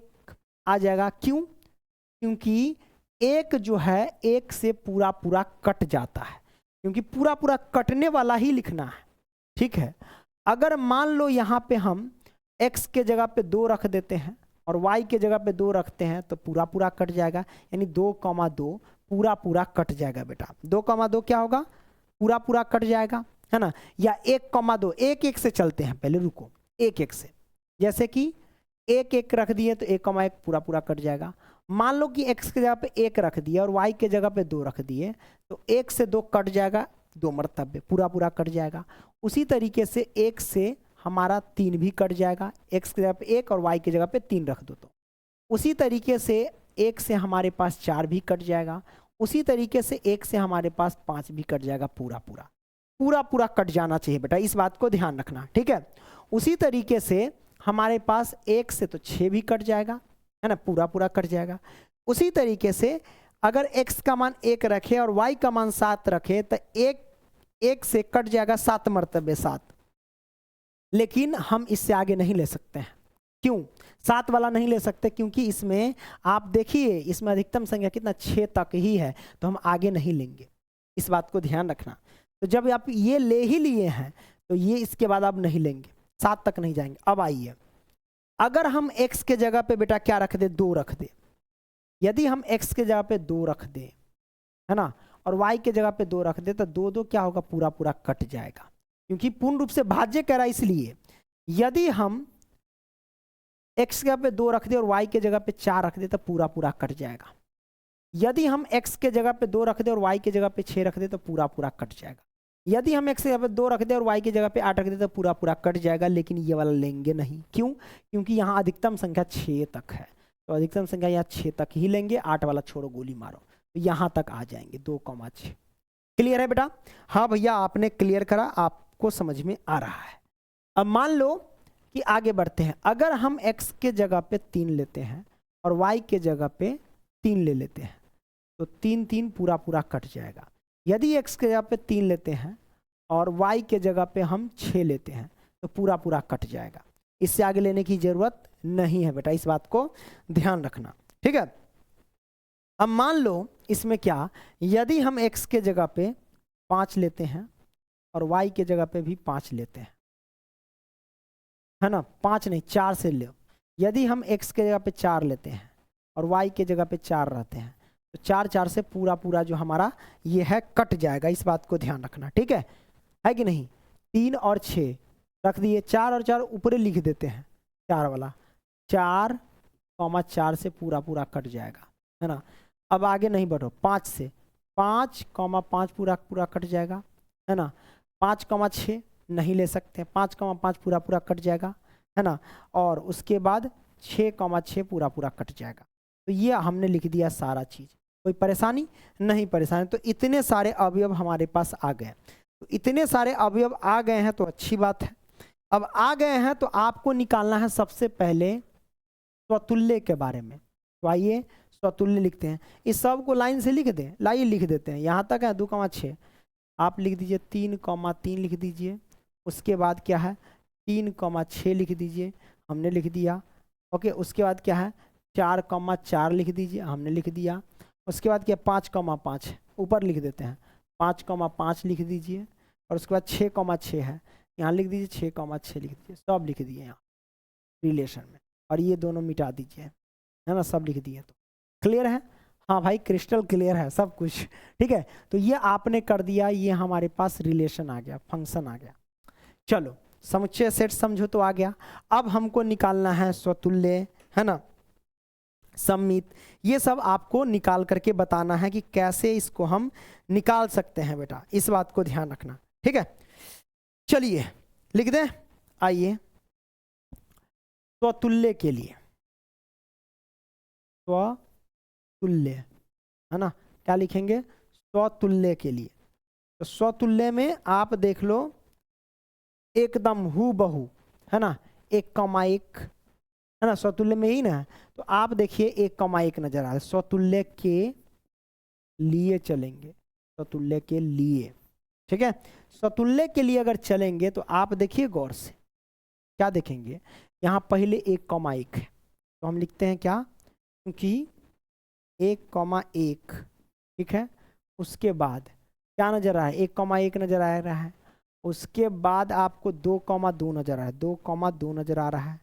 आ जाएगा। क्यों? क्योंकि 1 जो है 1 से पूरा पूरा कट जाता है, क्योंकि पूरा पूरा कटने वाला ही लिखना है, ठीक है। अगर मान लो यहाँ पे हम x के जगह पे 2 रख देते हैं और y के जगह पे 2 रखते हैं तो पूरा पूरा कट जाएगा, यानी 2,2 पूरा पूरा कट जाएगा बेटा। 2,2 क्या होगा, पूरा पूरा कट जाएगा, है ना। या 1,2 1 से चलते हैं, पहले रुको, 1 से, जैसे कि 1 रख दिए तो 1,1 पूरा पूरा कट जाएगा। मान लो कि x के जगह पे 1 रख दिया और y के जगह पे 2 रख दिए तो 1 से 2 कट जाएगा, 2 मरतबे पूरा पूरा कट जाएगा। उसी तरीके से 1 से हमारा 3 भी कट जाएगा, x की जगह पे 1 और y की जगह पे 3 रख दो तो। उसी तरीके से 1 से हमारे पास 4 भी कट जाएगा, उसी तरीके से 1 से हमारे पास 5 भी कट जाएगा, पूरा पूरा पूरा पूरा कट जाना चाहिए बेटा, इस बात को ध्यान रखना, ठीक है। उसी तरीके से हमारे पास 1 से तो 6 भी कट जाएगा, है ना, पूरा पूरा कट जाएगा। उसी तरीके से अगर x का मान 1 रखे और y का मान 7 रखे तो 1 से कट जाएगा 7 मरतबे 7। लेकिन हम इससे आगे नहीं ले सकते हैं। क्यों 7 वाला नहीं ले सकते? क्योंकि इसमें आप देखिए इसमें अधिकतम संख्या कितना 6 तक ही है, तो हम आगे नहीं लेंगे, इस बात को ध्यान रखना। तो जब आप ये ले ही लिए हैं तो ये इसके बाद आप नहीं लेंगे, 7 तक नहीं जाएंगे। अब आइए अगर हम x के जगह पे बेटा क्या रख दे, 2 रख दे। यदि हम x के जगह पे 2 रख दे, है ना, और y के जगह पे 2 रख दे तो 2 2 क्या होगा, पूरा पूरा कट जाएगा, क्योंकि पूर्ण रूप से भाज्य कह रहा है। इसलिए यदि हम x के जगह पे 2 रख दे और y के जगह पे 4 रख दे तो पूरा पूरा कट जाएगा। यदि हम x के जगह पे 2 रख दे और y के जगह पे 6 रख दे तो पूरा पूरा कट जाएगा। यदि हम x के जगह पे 2 रख दे और y की जगह पे 8 रख दे तो पूरा पूरा कट जाएगा। लेकिन ये वाला लेंगे नहीं। क्यों? क्योंकि यहाँ अधिकतम संख्या 6 तक है, तो अधिकतम संख्या यहाँ 6 तक ही लेंगे। 8 वाला छोड़ो, गोली मारो, तो यहाँ तक आ जाएंगे 2,6। क्लियर है बेटा? हाँ भैया आपने क्लियर करा, आपको समझ में आ रहा है। अब मान लो कि आगे बढ़ते हैं। अगर हम x के जगह पे 3 लेते हैं और y के जगह पे 3 ले लेते हैं तो 3 3 पूरा पूरा कट जाएगा। यदि x के जगह पे 3 लेते हैं और y के जगह पे हम 6 लेते हैं तो पूरा पूरा कट जाएगा। इससे आगे लेने की जरूरत नहीं है बेटा, इस बात को ध्यान रखना, ठीक है। अब मान लो इसमें क्या, यदि हम x के जगह पे 5 लेते हैं और y के जगह पे भी 5 लेते हैं, है ना, 5 नहीं 4 से लो। यदि हम x के जगह पे 4 लेते हैं और y के जगह पे 4 रहते हैं तो 4 4 से पूरा पूरा जो हमारा ये है कट जाएगा। इस बात को ध्यान रखना, ठीक है कि नहीं। 3 और 6 रख दिए, 4 और 4 ऊपर लिख देते हैं, 4 वाला 4,4 से पूरा पूरा कट जाएगा, है ना। अब आगे नहीं बढ़ो, 5 से 5,5 पूरा पूरा कट जाएगा, है ना। 5,6 नहीं ले सकते, 5,5 पूरा पूरा कट जाएगा, है ना। और उसके बाद 6,6 पूरा पूरा कट जाएगा। तो ये हमने लिख दिया सारा चीज़। कोई परेशानी नहीं? परेशानी तो इतने सारे अवयव हमारे पास आ गए। तो इतने सारे अवयव आ गए हैं तो अच्छी बात है। अब आ गए हैं तो आपको निकालना है सबसे पहले स्वतुल्य के बारे में। तो आइए स्वतुल्य लिखते हैं। इस सब को लाइन से लिख दें, लाइए लिख देते हैं। यहाँ तक है 2,6, आप लिख दीजिए 3,3 लिख दीजिए। उसके बाद क्या है 3,6 लिख दीजिए, हमने लिख दिया। ओके, उसके बाद क्या है 4,4 लिख दीजिए, हमने लिख दिया। उसके बाद क्या 5,5 ऊपर लिख देते हैं, 5,5 लिख दीजिए। और उसके बाद 6,6 है, यहाँ लिख दीजिए 6,6 लिख दीजिए। सब लिख दिए यहाँ रिलेशन में, और ये दोनों मिटा दीजिए। है ना, सब लिख दिए। तो क्लियर है? हाँ भाई क्रिस्टल क्लियर है सब कुछ, ठीक है। तो ये आपने कर दिया, ये हमारे पास रिलेशन आ गया, फंक्शन आ गया। चलो समुच्चय सेट समझो तो आ गया। अब हमको निकालना है स्वतुल्य, है ना, सम्मित, ये सब आपको निकाल करके बताना है कि कैसे इसको हम निकाल सकते हैं बेटा, इस बात को ध्यान रखना, ठीक है। चलिए लिख दें, आइए स्वतुल्य के लिए, स्वतुल्य, है ना, क्या लिखेंगे, स्वतुल्य के लिए। तो स्वतुल्य में आप देख लो एकदम हूबहू, है ना, 1,1, है ना, स्वतुल्य में ही ना। तो आप देखिए 1,1 नजर आ रहा है, स्वतुल्य के लिए चलेंगे, स्वतुल्य के लिए, ठीक है। स्वतुल्य के लिए अगर चलेंगे तो आप देखिए गौर से, क्या देखेंगे, यहाँ पहले 1,1 है, तो हम लिखते हैं क्या, क्योंकि 1,1, ठीक है। उसके बाद क्या नजर आ रहा है, 1,1 नजर आ रहा है। उसके बाद आपको 2,2 नजर आ रहा है, 2,2 नजर आ रहा है।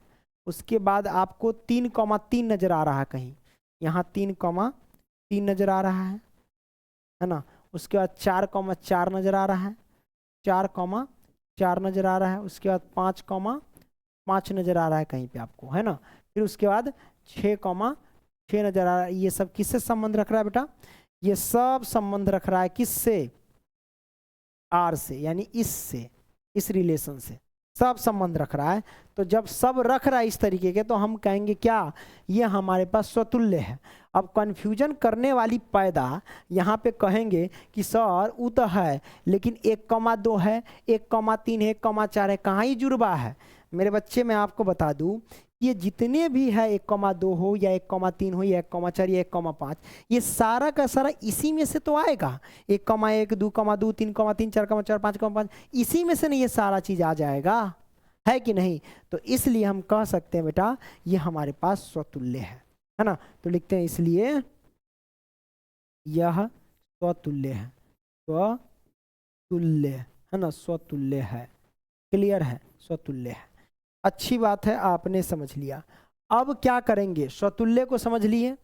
उसके बाद आपको 3,3 नजर आ रहा है, कहीं यहाँ 3,3 नजर आ रहा है ना। उसके बाद 4,4 नजर आ रहा है, 4,4 नजर आ रहा है। उसके बाद 5,5 नजर आ रहा है कहीं पे आपको, है ना। फिर उसके बाद 6,6 नजर आ रहा है। ये सब किससे संबंध रख रहा है बेटा, ये सब संबंध रख रहा है किससे, आर से, यानी इससे, इस रिलेशन से सब संबंध रख रहा है। तो जब सब रख रहा है इस तरीके के, तो हम कहेंगे क्या, ये हमारे पास स्वतुल्य है। अब कंफ्यूजन करने वाली पैदा यहाँ पे कहेंगे कि सर वो तो है, लेकिन 1,2 है, 1,3 है, 1,4 है, कहाँ ही जुड़वा है। मेरे बच्चे मैं आपको बता दूं, ये जितने भी है 1,2 हो या 1,3 हो या 1,4 या 1,5, ये सारा का सारा इसी में से तो आएगा। 1,1, 2,2, 3,3, 4,4, 5,5, इसी में से नहीं ये सारा चीज आ जाएगा, है कि नहीं। तो इसलिए हम कह सकते हैं बेटा ये हमारे पास स्वतुल्य है ना। तो लिखते हैं इसलिए यह स्वतुल्य है, स्वतुल्य, है ना, स्वतुल्य है, क्लियर है, स्वतुल्य है। अच्छी बात है, आपने समझ लिया। अब क्या करेंगे, स्वतुल्य को समझ लिए,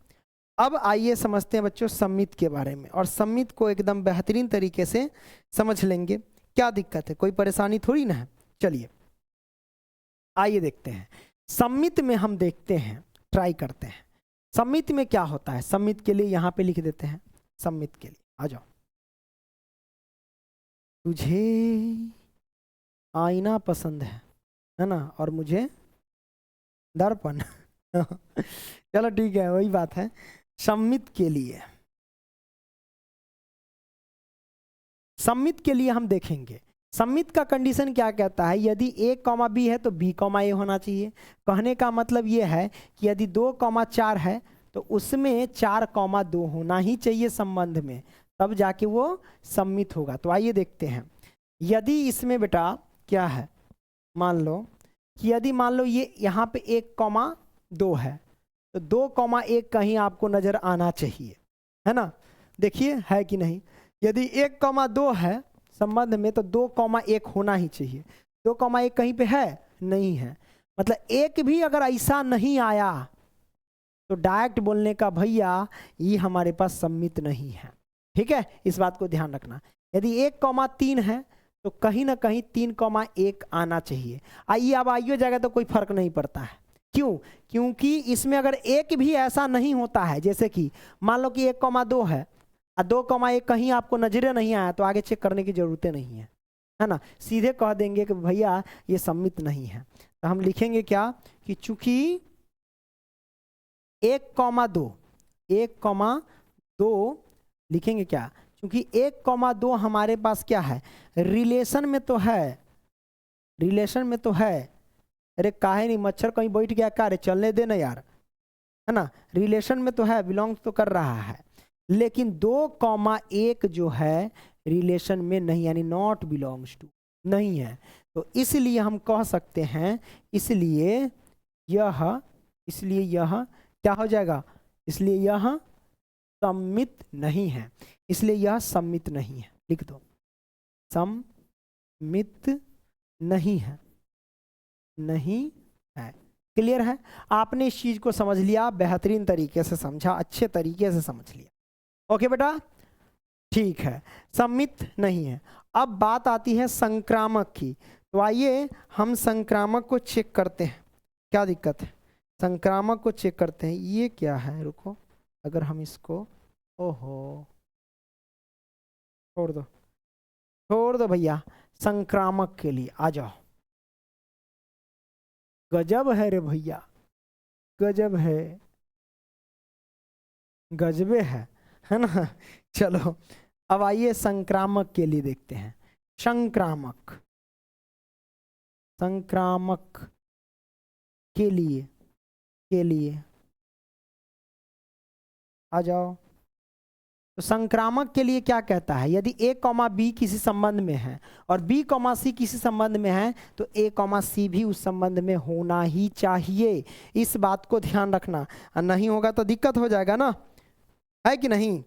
अब आइए समझते हैं बच्चों सम्मित के बारे में, और सम्मित को एकदम बेहतरीन तरीके से समझ लेंगे। क्या दिक्कत है, कोई परेशानी थोड़ी ना है। चलिए आइए देखते हैं सम्मित में, हम देखते हैं, ट्राई करते हैं सम्मित में क्या होता है। सम्मित के लिए यहाँ पे लिख देते हैं, सम्मित के लिए आ जाओ। तुझे आईना पसंद है ना, और मुझे दर्पण चलो ठीक है, वही बात है। सम्मित के लिए, सम्मित के लिए हम देखेंगे सम्मित का कंडीशन क्या कहता है, यदि a, b है तो b, a होना चाहिए। कहने का मतलब ये है कि यदि 2,4 है तो उसमें 4,2 होना ही चाहिए संबंध में, तब जाके वो सम्मित होगा। तो आइए देखते हैं, यदि इसमें बेटा क्या है, मान लो कि यदि मान लो ये यहाँ पे 1,2 है, तो 2,1 कहीं आपको नजर आना चाहिए, है ना। देखिए है कि नहीं, यदि 1,2 है संबंध में तो 2,1 होना ही चाहिए। 2,1 कहीं पे है, नहीं है, मतलब एक भी अगर ऐसा नहीं आया तो डायरेक्ट बोलने का भैया ये हमारे पास सम्मित नहीं है, ठीक है। इस बात को ध्यान रखना। यदि 1,3 है तो कहीं ना कहीं 3,1 आना चाहिए। आइए अब आइए जाएगा तो कोई फर्क नहीं पड़ता है, क्यों, क्योंकि इसमें अगर एक भी ऐसा नहीं होता है, जैसे कि मान लो कि 1,2 है और 2,1 कहीं आपको नजरे नहीं आया, तो आगे चेक करने की जरूरत नहीं है ना, सीधे कह देंगे कि भैया ये सम्मित नहीं है। तो हम लिखेंगे क्या कि चूंकि 1,2 लिखेंगे क्या, क्योंकि 1,2 हमारे पास क्या है, रिलेशन में तो है, रिलेशन में तो है। अरे काहे नहीं, मच्छर कहीं बैठ गया क्या रे, चलने दे ना यार, है ना। रिलेशन में तो है, बिलोंग तो कर रहा है, लेकिन 2,1 जो है रिलेशन में नहीं, यानी नॉट बिलोंग्स टू, नहीं है। तो इसलिए हम कह सकते हैं, इसलिए यह क्या हो जाएगा, इसलिए यह सम्मित नहीं है, इसलिए यह सम्मित नहीं है। लिख दो, सम्मित नहीं है, नहीं है, क्लियर है? आपने इस चीज को समझ लिया, बेहतरीन तरीके से समझा, अच्छे तरीके से समझ लिया। ओके बेटा, ठीक है, सम्मित नहीं है। अब बात आती है संक्रामक की। तो आइए हम संक्रामक को चेक करते हैं, क्या दिक्कत है। संक्रामक को चेक करते हैं। ये क्या है, रुको, अगर हम इसको, ओहो, छोड़ दो भैया। संक्रामक के लिए आ जाओ। गजब है रे भैया, गजब है, गजबे है ना। चलो अब आइए संक्रामक के लिए देखते हैं। संक्रामक, संक्रामक के लिए आ जाओ। तो संक्रामक के लिए क्या कहता है, यदि a कॉमा बी किसी संबंध में है और b कॉमा सी किसी संबंध में है तो a कॉमा सी भी उस संबंध में होना ही चाहिए। इस बात को ध्यान रखना, नहीं होगा तो दिक्कत हो जाएगा ना, है कि नहीं।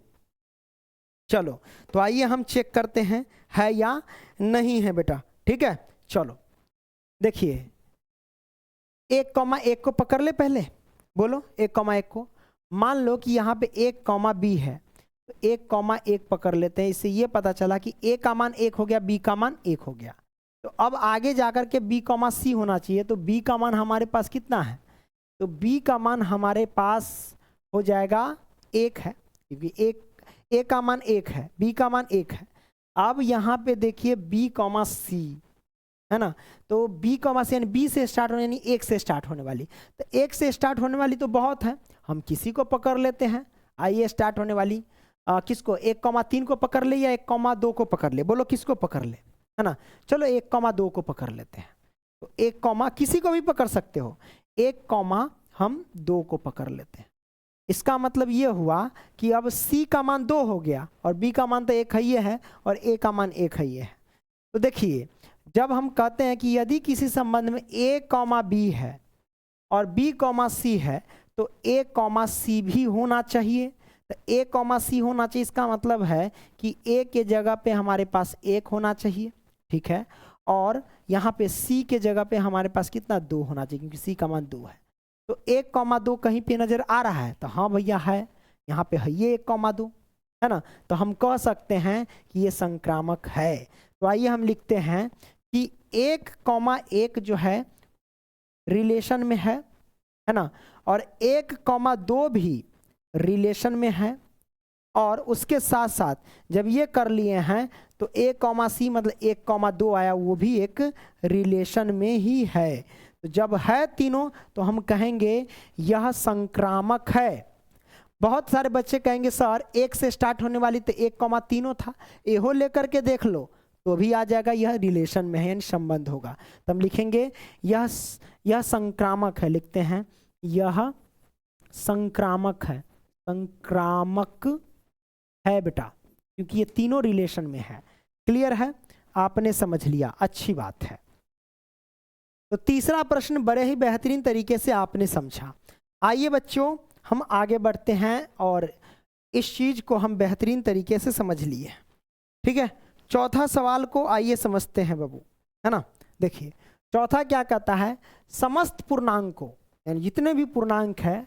चलो तो आइए हम चेक करते हैं है या नहीं है बेटा, ठीक है। चलो देखिए, 1,1 को पकड़ ले पहले, बोलो 1,1 को। मान लो कि यहाँ पे 1,b है, तो 1,1 पकड़ लेते हैं। इससे ये पता चला कि a का मान 1 हो गया, b का मान 1 हो गया। तो अब आगे जाकर के b, c होना चाहिए। तो b का मान हमारे पास कितना है, तो b का मान हमारे पास हो जाएगा 1 है, क्योंकि a का मान 1 है, b का मान 1 है। अब यहाँ पे देखिए b, c है ना, तो b, c यानी b से स्टार्ट होने, यानी 1 से स्टार्ट होने वाली। तो 1 से स्टार्ट होने वाली तो बहुत है, हम किसी को पकड़ लेते हैं। आइए स्टार्ट होने वाली किसको, 1,3 को पकड़ ले या 1,2 को पकड़ ले, बोलो किसको पकड़ ले, है ना। चलो 1,2 को पकड़ लेते हैं। तो 1, किसी को भी पकड़ सकते हो, 1, हम 2 को पकड़ लेते हैं। इसका मतलब ये हुआ कि अब c का मान 2 हो गया और b का मान तो 1 ही है और a का मान 1 ही है। तो देखिए, जब हम कहते हैं कि यदि किसी संबंध में a, b है और b, c है तो a, c भी होना चाहिए। तो a, c होना चाहिए, इसका मतलब है कि a के जगह पे हमारे पास 1 होना चाहिए, ठीक है। और यहाँ पे c के जगह पे हमारे पास कितना, 2 होना चाहिए, क्योंकि c का मान 2 है। तो 1,2 कहीं पे नजर आ रहा है, तो हाँ भैया है, यहाँ पे है ये 1,2, है ना। तो हम कह सकते हैं कि ये संक्रामक है। तो आइए हम लिखते हैं कि 1,1 जो है रिलेशन में है ना, और 1,2 भी रिलेशन में है। और उसके साथ साथ जब ये कर लिए हैं तो a, c मतलब 1,2 आया, वो भी एक रिलेशन में ही है। तो जब है तीनों तो हम कहेंगे यह संक्रामक है। बहुत सारे बच्चे कहेंगे सर 1 से स्टार्ट होने वाली तो 1,3 था, एहो लेकर के देख लो तो भी आ जाएगा, यह रिलेशन में है, यानी संबंध होगा। तो हम लिखेंगे यह संक्रामक है, लिखते हैं यह संक्रामक है, संक्रामक है बेटा, क्योंकि ये तीनों रिलेशन में है। क्लियर है, आपने समझ लिया, अच्छी बात है। तो तीसरा प्रश्न बड़े ही बेहतरीन तरीके से आपने समझा। आइए बच्चों हम आगे बढ़ते हैं और इस चीज को हम बेहतरीन तरीके से समझ लिए, ठीक है। चौथा सवाल को आइए समझते हैं बाबू, है ना। देखिए चौथा क्या कहता है, समस्त पूर्णांकों यानी जितने भी पूर्णांक है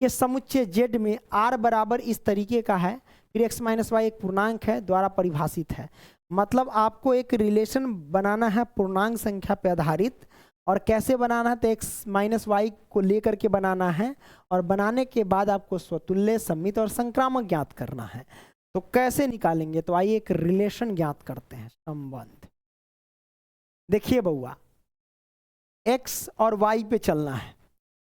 ये समुच्चय z में r बराबर इस तरीके का है, फिर x माइनस वाई एक पूर्णांक है द्वारा परिभाषित है। मतलब आपको एक रिलेशन बनाना है पूर्णांक संख्या पे आधारित, और कैसे बनाना है, तो x माइनस वाई को लेकर के बनाना है, और बनाने के बाद आपको स्वतुल्य, सम्मित और संक्रामक ज्ञात करना है। तो कैसे निकालेंगे, तो आइए एक रिलेशन ज्ञात करते हैं, संबंध। देखिए बउआ, x और y पे चलना है,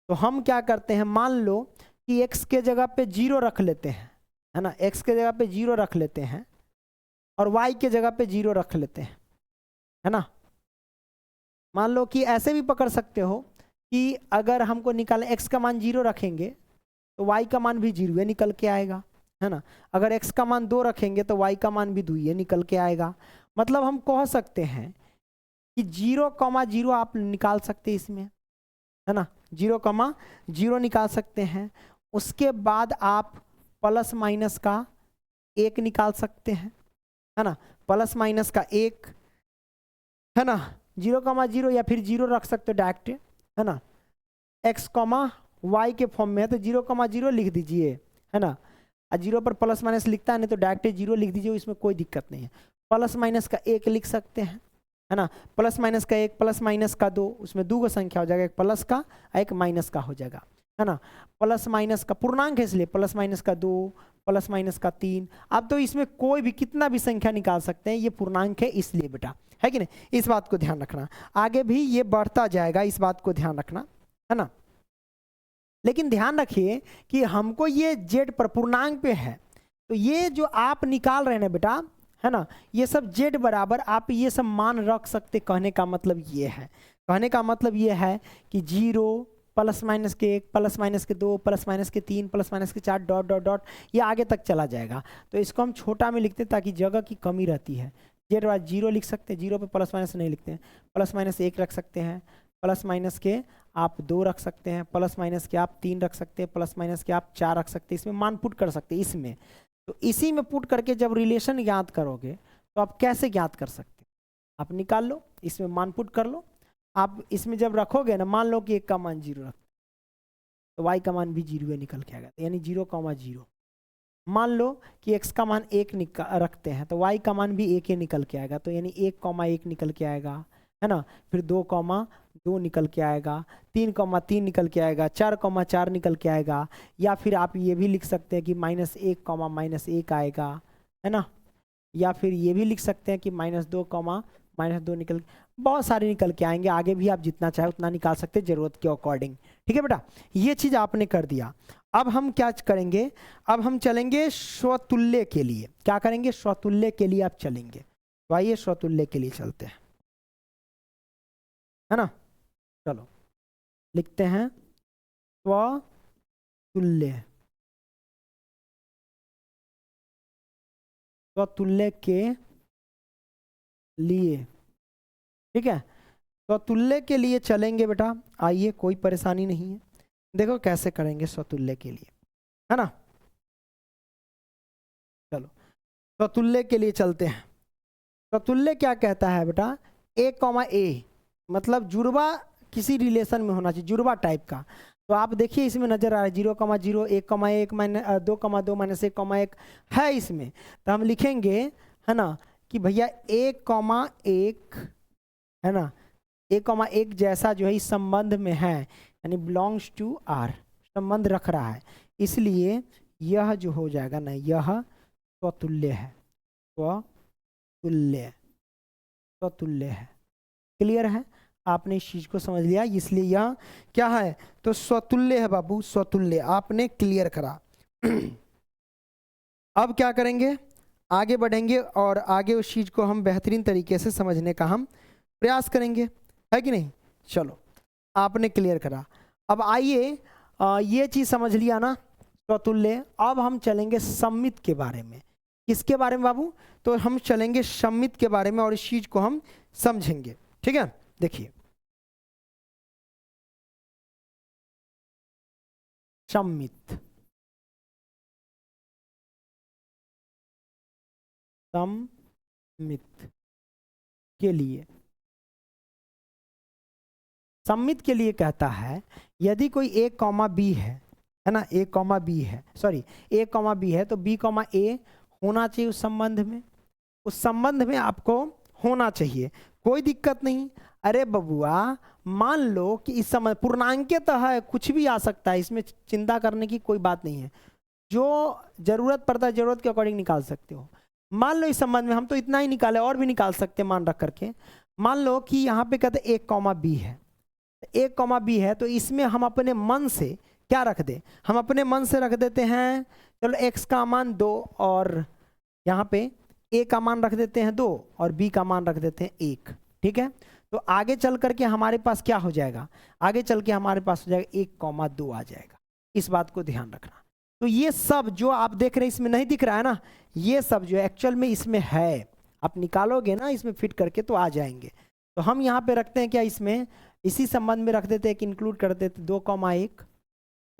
तो हम क्या करते हैं, मान लो कि x के जगह पे 0 रख लेते हैं, है ना, x के जगह पे 0 रख लेते हैं और y के जगह पे 0 रख लेते हैं, है ना। मान लो कि ऐसे भी पकड़ सकते हो कि अगर हमको निकालना, x का मान 0 रखेंगे तो y का मान भी 0 निकल के आएगा, है ना। अगर x का मान 2 रखेंगे तो y का मान भी 2 निकल के आएगा। मतलब हम कह सकते हैं कि 0,0 आप निकाल सकते हैं इसमें, है ना, 0,0 निकाल सकते हैं। उसके बाद आप प्लस माइनस का 1 निकाल सकते हैं, है ना, प्लस माइनस का 1, है ना, 0,0 या फिर 0 रख सकते हो डायरेक्ट, है ना। एक्स कॉमा वाई के फॉर्म में है तो 0,0 लिख दीजिए, है ना। और 0 पर प्लस माइनस लिखता है नहीं तो डायरेक्ट 0 लिख दीजिए, इसमें कोई दिक्कत नहीं है। प्लस माइनस का 1 लिख सकते हैं, है ना। प्लस माइनस का 1 प्लस माइनस का 2, उसमें 2 का संख्या हो जाएगा, एक प्लस का एक माइनस का हो जाएगा, है ना। प्लस माइनस का पूर्णांक है इसलिए प्लस माइनस का 2 प्लस माइनस का 3। अब तो इसमें कोई भी कितना भी संख्या निकाल सकते हैं, ये पूर्णांक है इसलिए बेटा, है कि नहीं, इस बात को ध्यान रखना। आगे भी ये बढ़ता जाएगा, इस बात को ध्यान रखना, है ना। लेकिन ध्यान रखिए कि हमको ये जेड पर पूर्णांक पे है, तो ये जो आप निकाल रहे हैं ना बेटा, है ना, ये सब जेड बराबर आप ये सब मान रख सकते। कहने का मतलब ये है, कहने का मतलब ये है कि 0 प्लस माइनस के 1 प्लस माइनस के 2 प्लस माइनस के 3 प्लस माइनस के 4 डॉट डॉट डॉट ये आगे तक चला जाएगा। तो इसको हम छोटा में लिखते हैं ताकि जगह की कमी रहती है। जेड बाद 0 लिख सकते हैं, 0 पे प्लस माइनस नहीं लिखते हैं, प्लस माइनस 1 रख सकते हैं, प्लस माइनस के आप 2 रख सकते हैं, प्लस माइनस के आप 3 रख सकते हैं, प्लस माइनस के आप 4 रख सकते हैं। इसमें मान पुट कर सकते हैं इसमें, तो इसी में पुट करके जब रिलेशन ज्ञात करोगे तो आप कैसे ज्ञात कर सकते हैं, आप निकाल लो, इसमें मान पुट कर लो। आप इसमें जब रखोगे ना, मान लो कि 1 का मान 0 रख तो y का मान भी 0 निकल के आएगा, यानी 0,0। मान लो कि x का मान 1 रखते हैं तो y का मान भी 1 ही निकल के आएगा, तो यानी 1,1 निकल के आएगा, है ना। फिर 2,2 निकल के आएगा, 3,3 निकल के आएगा, 4,4 निकल के आएगा। या फिर आप ये भी लिख सकते हैं कि -1,-1 आएगा, है ना। या फिर ये भी लिख सकते हैं कि -2 निकल, बहुत सारे निकल के आएंगे। आगे भी आप जितना चाहे उतना निकाल सकते हैं जरूरत के अकॉर्डिंग, ठीक है बेटा। ये चीज़ आपने कर दिया। अब हम क्या करेंगे, अब हम चलेंगे स्वतुल्य के लिए। क्या करेंगे, स्वतुल्य के लिए आप चलेंगे। तो आइए स्वतुल्य के लिए चलते हैं, है ना। चलो लिखते हैं स्वतुल्य, स्वतुल्य के लिए, ठीक है। स्वतुल्य के लिए चलेंगे बेटा, आइए कोई परेशानी नहीं है। देखो कैसे करेंगे स्वतुल्य के लिए, है ना। चलो स्वतुल्य के लिए चलते हैं। स्वतुल्य क्या कहता है बेटा, a, मतलब जुड़वा किसी रिलेशन में होना चाहिए, जुड़वा टाइप का। तो आप देखिए इसमें नजर आ रहा है 0,0 1,1 2,2 -1,1 है इसमें। तो हम लिखेंगे, है ना, कि भैया 1,1, है ना, 1,1 जैसा जो है इस संबंध में है, यानी बिलोंग्स टू आर, संबंध रख रहा है, इसलिए यह जो हो जाएगा ना, यह स्वतुल्य है, स्वतुल्य, स्वतुल्य है। क्लियर है, आपने इस चीज को समझ लिया, इसलिए यह क्या है, तो स्वतुल्य है बाबू, स्वतुल्य आपने क्लियर करा। अब क्या करेंगे, आगे बढ़ेंगे और आगे उस चीज को हम बेहतरीन तरीके से समझने का हम प्रयास करेंगे, है कि नहीं। चलो आपने क्लियर करा। अब आइए ये चीज समझ लिया ना स्वतुल्य। अब हम चलेंगे सम्मित के बारे में। किसके बारे में बाबू, तो हम चलेंगे सम्मित के बारे में और इस चीज को हम समझेंगे, ठीक है। देखिए सम्मित, सम्मित के लिए, सम्मित के लिए कहता है यदि कोई a, b है ना, a, b है, सॉरी a, b है तो b, a होना चाहिए उस संबंध में, उस संबंध में आपको होना चाहिए, कोई दिक्कत नहीं। अरे बबुआ मान लो कि इस समय पूर्णांक है, कुछ भी आ सकता है, इसमें चिंता करने की कोई बात नहीं है, जो जरूरत पड़ता है जरूरत के अकॉर्डिंग निकाल सकते हो। मान लो इस संबंध में हम तो इतना ही निकाले, और भी निकाल सकते हैं मान रख करके। मान लो कि यहाँ पे कहते 1,b है, 1,b है तो इसमें हम अपने मन से क्या रख दे, हम अपने मन से रख देते हैं, चलो x का मान 2 और यहाँ पे a का मान रख देते हैं 2 और b का मान रख देते हैं 1, ठीक है। तो आगे चल करके हमारे पास क्या हो जाएगा, आगे चल के हमारे पास हो जाएगा 1,2 आ जाएगा, इस बात को ध्यान रखना। तो ये सब जो आप देख रहे हैं इसमें नहीं दिख रहा है ना, ये सब जो एक्चुअल में इसमें है, आप निकालोगे ना इसमें फिट करके तो आ जाएंगे। तो हम यहाँ पे रखते हैं क्या, इसमें इसी संबंध में रख देते हैं कि इंक्लूड कर देते 2,1,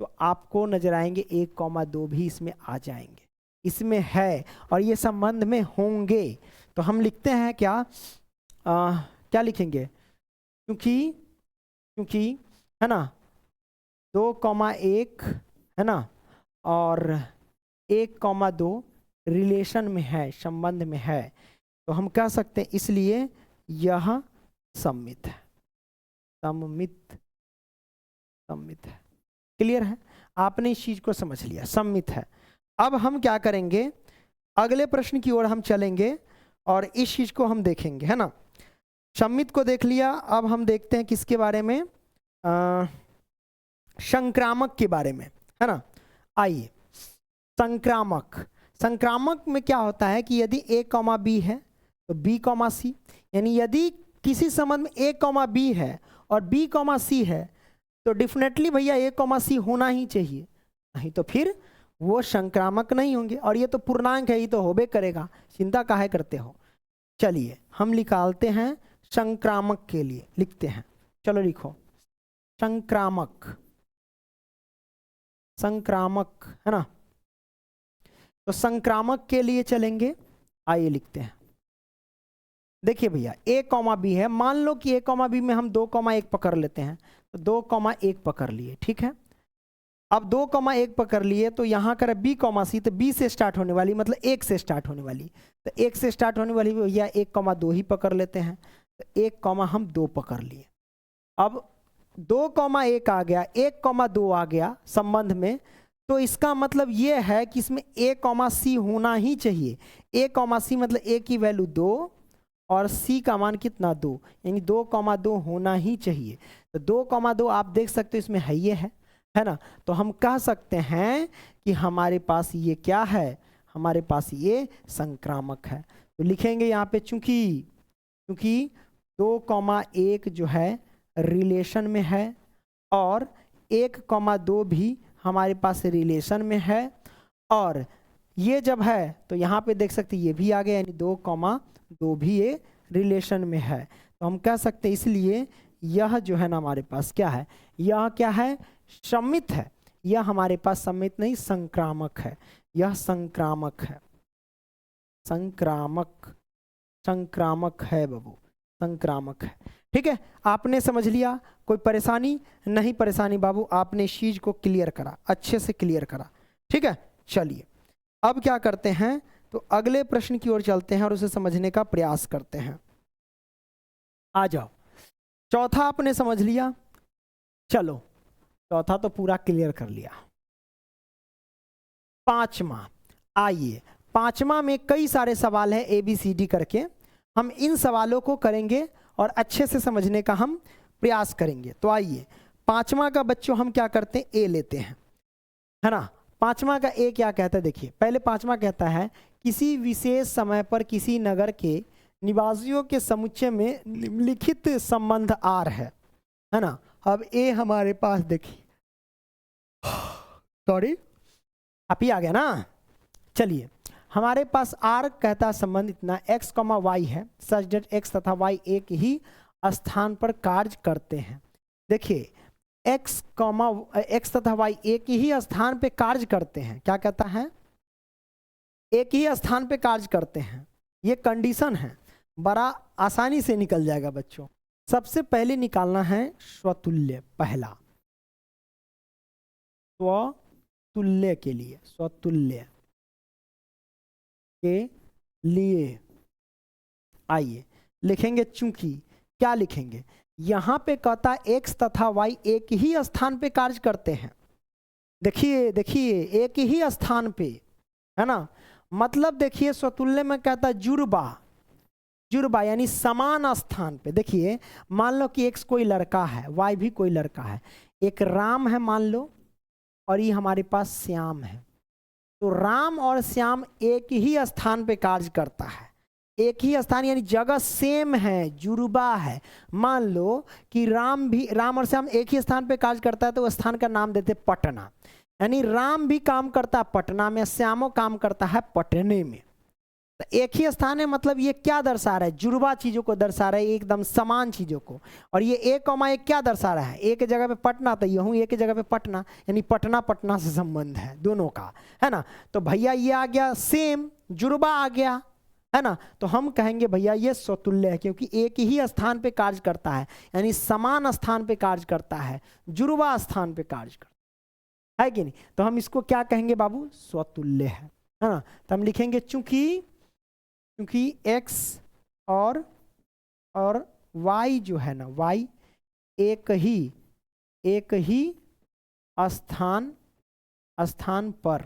तो आपको नजर आएंगे 1,2 भी इसमें आ जाएंगे, इसमें है और ये संबंध में होंगे। तो हम लिखते हैं क्या, क्या लिखेंगे, क्योंकि है ना 2,1 है ना, और 1,2 रिलेशन में है, संबंध में है, तो हम कह सकते हैं इसलिए यह सममित है। सममित, सममित है। क्लियर है? आपने इस चीज को समझ लिया, सममित है। अब हम क्या करेंगे, अगले प्रश्न की ओर हम चलेंगे और इस चीज को हम देखेंगे, है ना। सममित को देख लिया, अब हम देखते हैं किसके बारे में, संक्रामक के बारे में, है ना। आइए, संक्रामक। संक्रामक में क्या होता है कि यदि a, b है तो b, c, यानी यदि किसी संबंध में a, b है और b, c है तो डेफिनेटली भैया a, c होना ही चाहिए, नहीं तो फिर वो संक्रामक नहीं होंगे। और ये तो पूर्णांक है, ये तो होबे करेगा, चिंता काहे करते हो। चलिए हम निकालते हैं संक्रामक के लिए, लिखते हैं, चलो लिखो संक्रामक। संक्रामक है ना, तो संक्रामक के लिए चलेंगे। आइए लिखते हैं, देखिए भैया a, b है, मान लो कि a, b में हम 2,1 पकड़ लेते हैं, तो 2,1 पकड़ लिए, ठीक है। अब 2,1 पकड़ लिए तो यहाँ कर b, c, तो b से स्टार्ट होने वाली, मतलब 1 से स्टार्ट होने वाली, तो 1 से स्टार्ट होने वाली भैया 1,2 ही पकड़ लेते हैं, तो 1, हम 2 पकड़ लिए। अब 2,1 आ गया, 1,2 आ गया संबंध में, तो इसका मतलब ये है कि इसमें a, c होना ही चाहिए। a, c मतलब a की वैल्यू 2 और c का मान कितना 2, यानी 2,2 होना ही चाहिए। तो 2,2 आप देख सकते हो इसमें है, ये है ना। तो हम कह सकते हैं कि हमारे पास ये क्या है, हमारे पास ये संक्रामक है। तो लिखेंगे यहाँ पे, चूंकि 2,1 जो है रिलेशन में है और 1,2 भी हमारे पास रिलेशन में है, और ये जब है तो यहाँ पे देख सकते ये भी आ गया, यानी 2,2 भी ये रिलेशन में है। तो हम कह सकते हैं इसलिए यह जो है ना हमारे पास क्या है, यह क्या है, सममित है। यह हमारे पास सममित नहीं, संक्रामक है, यह संक्रामक है। संक्रामक, संक्रामक है बाबू, संक्रामक है। ठीक है, आपने समझ लिया, कोई परेशानी नहीं। परेशानी बाबू, आपने इस चीज को क्लियर करा, अच्छे से क्लियर करा। ठीक है, चलिए अब क्या करते हैं, तो अगले प्रश्न की ओर चलते हैं और उसे समझने का प्रयास करते हैं। आ जाओ, चौथा आपने समझ लिया, चलो चौथा तो पूरा क्लियर कर लिया। पांचवा, आइए पांचवा में कई सारे सवाल है ABCD करके, हम इन सवालों को करेंगे और अच्छे से समझने का हम प्रयास करेंगे। तो आइए पांचवा का बच्चों हम क्या करते हैं, ए लेते हैं, है ना। पांचवा का ए क्या कहता है, देखिए पहले पांचवा कहता है किसी विशेष समय पर किसी नगर के निवासियों के समुच्चय में निम्नलिखित संबंध आर है ना। अब ए हमारे पास देखिए, सॉरी आप ही आ गया ना। चलिए हमारे पास आर कहता संबंध इतना x, y है, सच डेट x तथा y एक ही स्थान पर कार्य करते हैं। देखिए x तथा y एक ही स्थान पे कार्य करते हैं, क्या कहता है, एक ही स्थान पे कार्य करते हैं, ये कंडीशन है, बड़ा आसानी से निकल जाएगा बच्चों। सबसे पहले निकालना है स्वतुल्य, पहला स्वतुल्य के लिए, स्वतुल्य के लिए आइए लिखेंगे, चूंकि क्या लिखेंगे, यहां पे कहता x तथा y एक ही स्थान पे कार्य करते हैं। देखिए देखिए एक ही स्थान पे, है ना, मतलब देखिए स्वतुल्य में कहता है जुड़बा, जुड़बा यानी समान स्थान पे। देखिए मान लो कि x कोई लड़का है, y भी कोई लड़का है, एक राम है मान लो, और ये हमारे पास श्याम है। तो राम और श्याम एक ही स्थान पे कार्य करता है, एक ही स्थान यानी जगह सेम है, जुड़बा है। मान लो कि राम और श्याम एक ही स्थान पे कार्य करता है, तो उस स्थान का नाम देते पटना, यानी राम भी काम करता है पटना में, श्यामो काम करता है पटने में। तो एक ही स्थान है, मतलब ये क्या दर्शा रहा है, जुड़वा चीजों को दर्शा रहा है, एकदम समान चीजों को। और ये एक क्या दर्शा रहा है, एक जगह पे पटना, तो यहूं एक जगह पे पटना, यानी पटना पटना से संबंध है दोनों का, है ना। तो भैया ये आ गया सेम, जुड़वा आ गया, है ना। तो हम कहेंगे भैया ये स्वतुल्य है, क्योंकि एक ही स्थान पे कार्य करता है, यानी समान स्थान पे कार्य करता है, जुड़वा स्थान पे कार्य करता है कि नहीं। तो हम इसको क्या कहेंगे बाबू, स्वतुल्य है ना। तो हम लिखेंगे चूंकि x और y जो है ना, y एक ही स्थान पर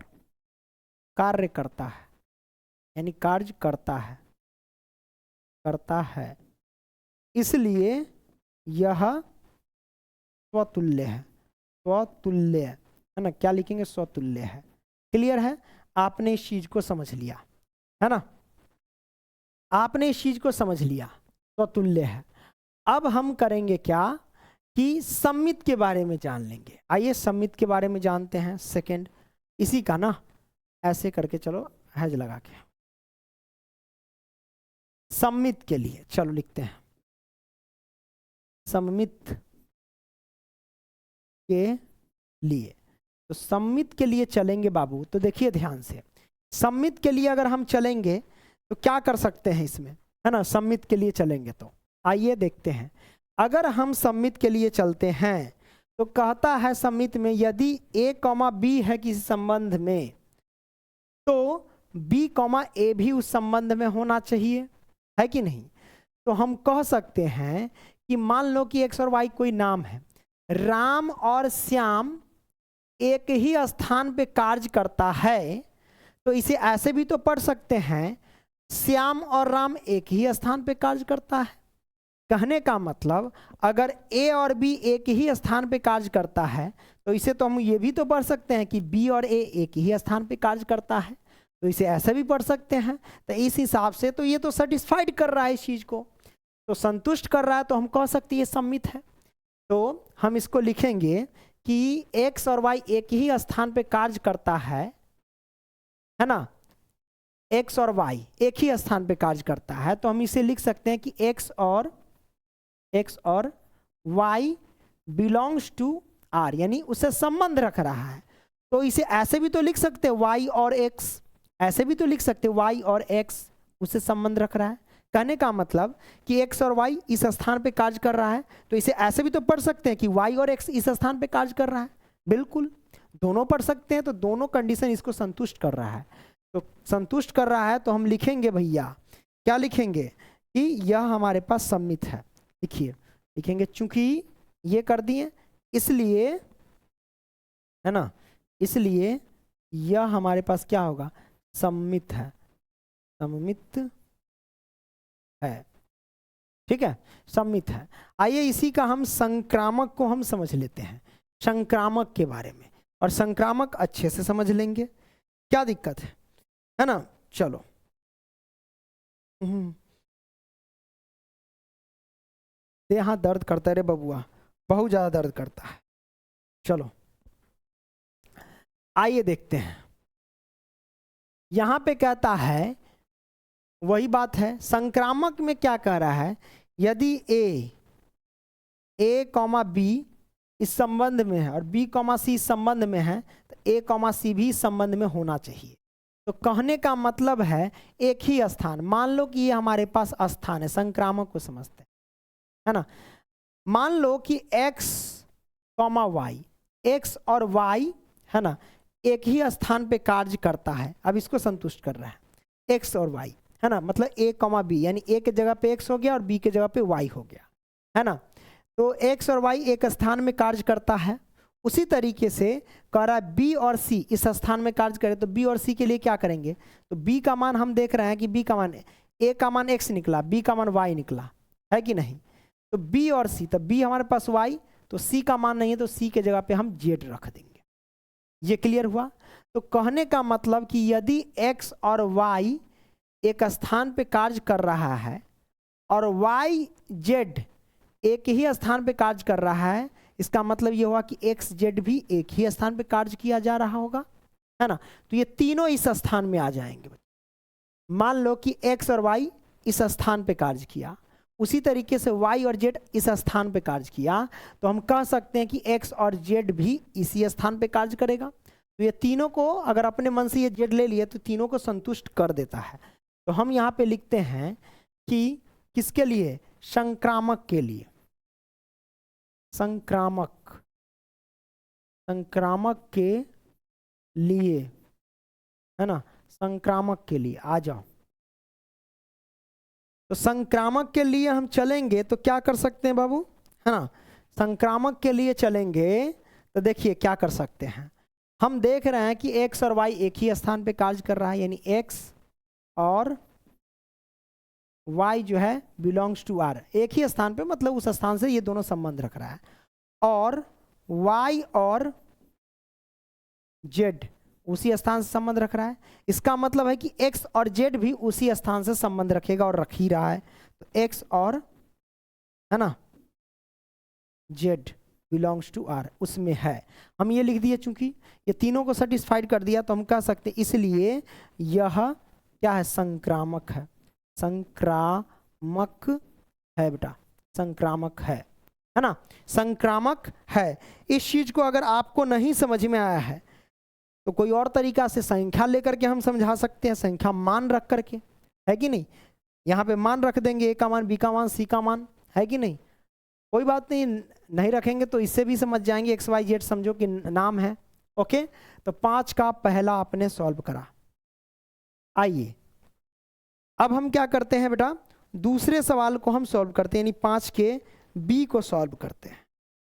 कार्य करता है, यानी कार्य करता है, इसलिए यह स्वतुल्य है ना। क्या लिखेंगे, स्वतुल्य है। क्लियर है, आपने इस चीज को समझ लिया है ना, आपने इस चीज को समझ लिया, स्वतुल्य है। अब हम करेंगे क्या कि सम्मित के बारे में जान लेंगे। आइए सम्मित के बारे में जानते हैं। सेकंड इसी का ना, ऐसे करके चलो हैज लगा के सम्मित के लिए चलो लिखते हैं, सम्मित के लिए। तो सम्मित के लिए चलेंगे बाबू, तो देखिए ध्यान से, सम्मित के लिए अगर हम चलेंगे तो क्या कर सकते हैं इसमें, है ना। सम्मित के लिए चलेंगे तो आइए देखते हैं। अगर हम सम्मित के लिए चलते हैं तो कहता है सम्मित में यदि a, b है किसी संबंध में, तो b, a भी उस संबंध में होना चाहिए, है कि नहीं। तो हम कह सकते हैं कि मान लो कि x और y कोई नाम है, राम और श्याम एक ही स्थान पे कार्य करता है, तो इसे ऐसे भी तो पढ़ सकते हैं श्याम और राम एक ही स्थान पे कार्य करता है। कहने का मतलब अगर a और b एक ही स्थान पे कार्य करता है, तो इसे तो हम ये भी तो पढ़ सकते हैं कि b और a एक ही स्थान पे कार्य करता है, तो इसे ऐसे भी पढ़ सकते हैं। तो इस हिसाब से तो ये तो सेटिस्फाइड कर रहा है इस चीज को, तो संतुष्ट कर रहा है, तो हम कह सकते हैं ये सम्मित है। तो हम इसको लिखेंगे कि x और y एक ही स्थान पे कार्य करता है ना, x और y एक ही स्थान पे कार्य करता है, तो हम इसे लिख सकते हैं कि x और y बिलोंग्स टू r, यानी उससे संबंध रख रहा है। तो इसे ऐसे भी तो लिख सकते हैं y और x, ऐसे भी तो लिख सकते हैं y और x उससे संबंध रख रहा है। कहने का मतलब कि x और y इस स्थान पे कार्य कर रहा है, तो इसे ऐसे भी तो पढ़ सकते हैं कि y और x इस स्थान पे कार्य कर रहा है। बिल्कुल दोनों पढ़ सकते हैं, तो दोनों कंडीशन इसको संतुष्ट कर रहा है। तो संतुष्ट कर रहा है तो हम लिखेंगे भैया, क्या लिखेंगे कि यह हमारे पास सम्मित है। लिखेंगे चूंकि ये कर दिए, इसलिए, है ना, इसलिए यह हमारे पास क्या होगा, सम्मित है, सम्मित है। ठीक है, सम्मित है। आइए इसी का हम संक्रामक को हम समझ लेते हैं, संक्रामक के बारे में, और संक्रामक अच्छे से समझ लेंगे, क्या दिक्कत है ना। चलो यहाँ दर्द करता है रे बबुआ, बहुत ज्यादा दर्द करता है। चलो आइए देखते हैं, यहां पे कहता है वही बात है, संक्रामक में क्या कह रहा है, यदि a, b इस संबंध में है और b, c इस संबंध में है, तो a, c भी इस संबंध में होना चाहिए। तो कहने का मतलब है एक ही स्थान, मान लो कि ये हमारे पास स्थान है, संक्रामक को समझते हैं, है ना। मान लो कि x, y, x और y, है ना, एक ही स्थान पे कार्य करता है। अब इसको संतुष्ट कर रहा है x और y, है ना, मतलब a, b, यानी a के जगह पे x हो गया और b के जगह पे y हो गया, है ना। तो x और y एक स्थान में कार्य करता है। उसी तरीके से कह रहा है b और c इस स्थान में कार्य करे, तो b और c के लिए क्या करेंगे, तो b का मान हम देख रहे हैं कि b का मान, a का मान x निकला, b का मान y निकला, है कि नहीं। तो b और c, तो b हमारे पास y, तो c का मान नहीं है, तो c के जगह पे हम z रख देंगे। ये क्लियर हुआ। तो कहने का मतलब कि यदि x और y एक स्थान पे कार्य कर रहा है और y z एक ही स्थान पे कार्य कर रहा है, इसका मतलब ये हुआ कि x z भी एक ही स्थान पे कार्य किया जा रहा होगा, है ना। तो ये तीनों इस स्थान में आ जाएंगे। मान लो कि x और y इस स्थान पे कार्य किया, उसी तरीके से y और z इस स्थान पे कार्य किया, तो हम कह सकते हैं कि x और z भी इसी स्थान पे कार्य करेगा। तो ये तीनों को अगर अपने मन से ये z ले लिए तो तीनों को संतुष्ट कर देता है। तो हम यहाँ पे लिखते हैं कि किसके लिए, संक्रामक के लिए, संक्रामक, संक्रामक के लिए, है ना, संक्रामक के लिए आ जाओ। तो संक्रामक के लिए हम चलेंगे तो क्या कर सकते हैं बाबू, है ना, संक्रामक के लिए चलेंगे तो देखिए क्या कर सकते हैं। हम देख रहे हैं कि x और y एक ही स्थान पे कार्य कर रहा है, यानी x और y जो है बिलोंग्स टू r, एक ही स्थान पे, मतलब उस स्थान से ये दोनों संबंध रख रहा है, और y और z उसी स्थान से संबंध रख रहा है। इसका मतलब है कि x और z भी उसी स्थान से संबंध रखेगा और रख ही रहा है। तो x और, है ना, z बिलोंग्स टू r उसमें है, हम ये लिख दिए। चूंकि ये तीनों को सेटिस्फाइड कर दिया तो हम कह सकते हैं इसलिए यह क्या है, संक्रामक है, संक्रामक है बेटा, संक्रामक है ना, संक्रामक है। इस चीज को अगर आपको नहीं समझ में आया है तो कोई और तरीका से संख्या लेकर के हम समझा सकते हैं, संख्या मान रख करके, है कि नहीं। यहाँ पे मान रख देंगे, ए का मान, बी का मान, सी का मान, है कि नहीं। कोई बात नहीं, नहीं रखेंगे तो इससे भी समझ जाएंगे, एक्स वाई जेड समझो कि नाम है। ओके, तो 5 का पहला आपने सॉल्व करा। आइए अब हम क्या करते हैं बेटा, दूसरे सवाल को हम सॉल्व करते हैं, यानी 5 के बी को सॉल्व करते हैं।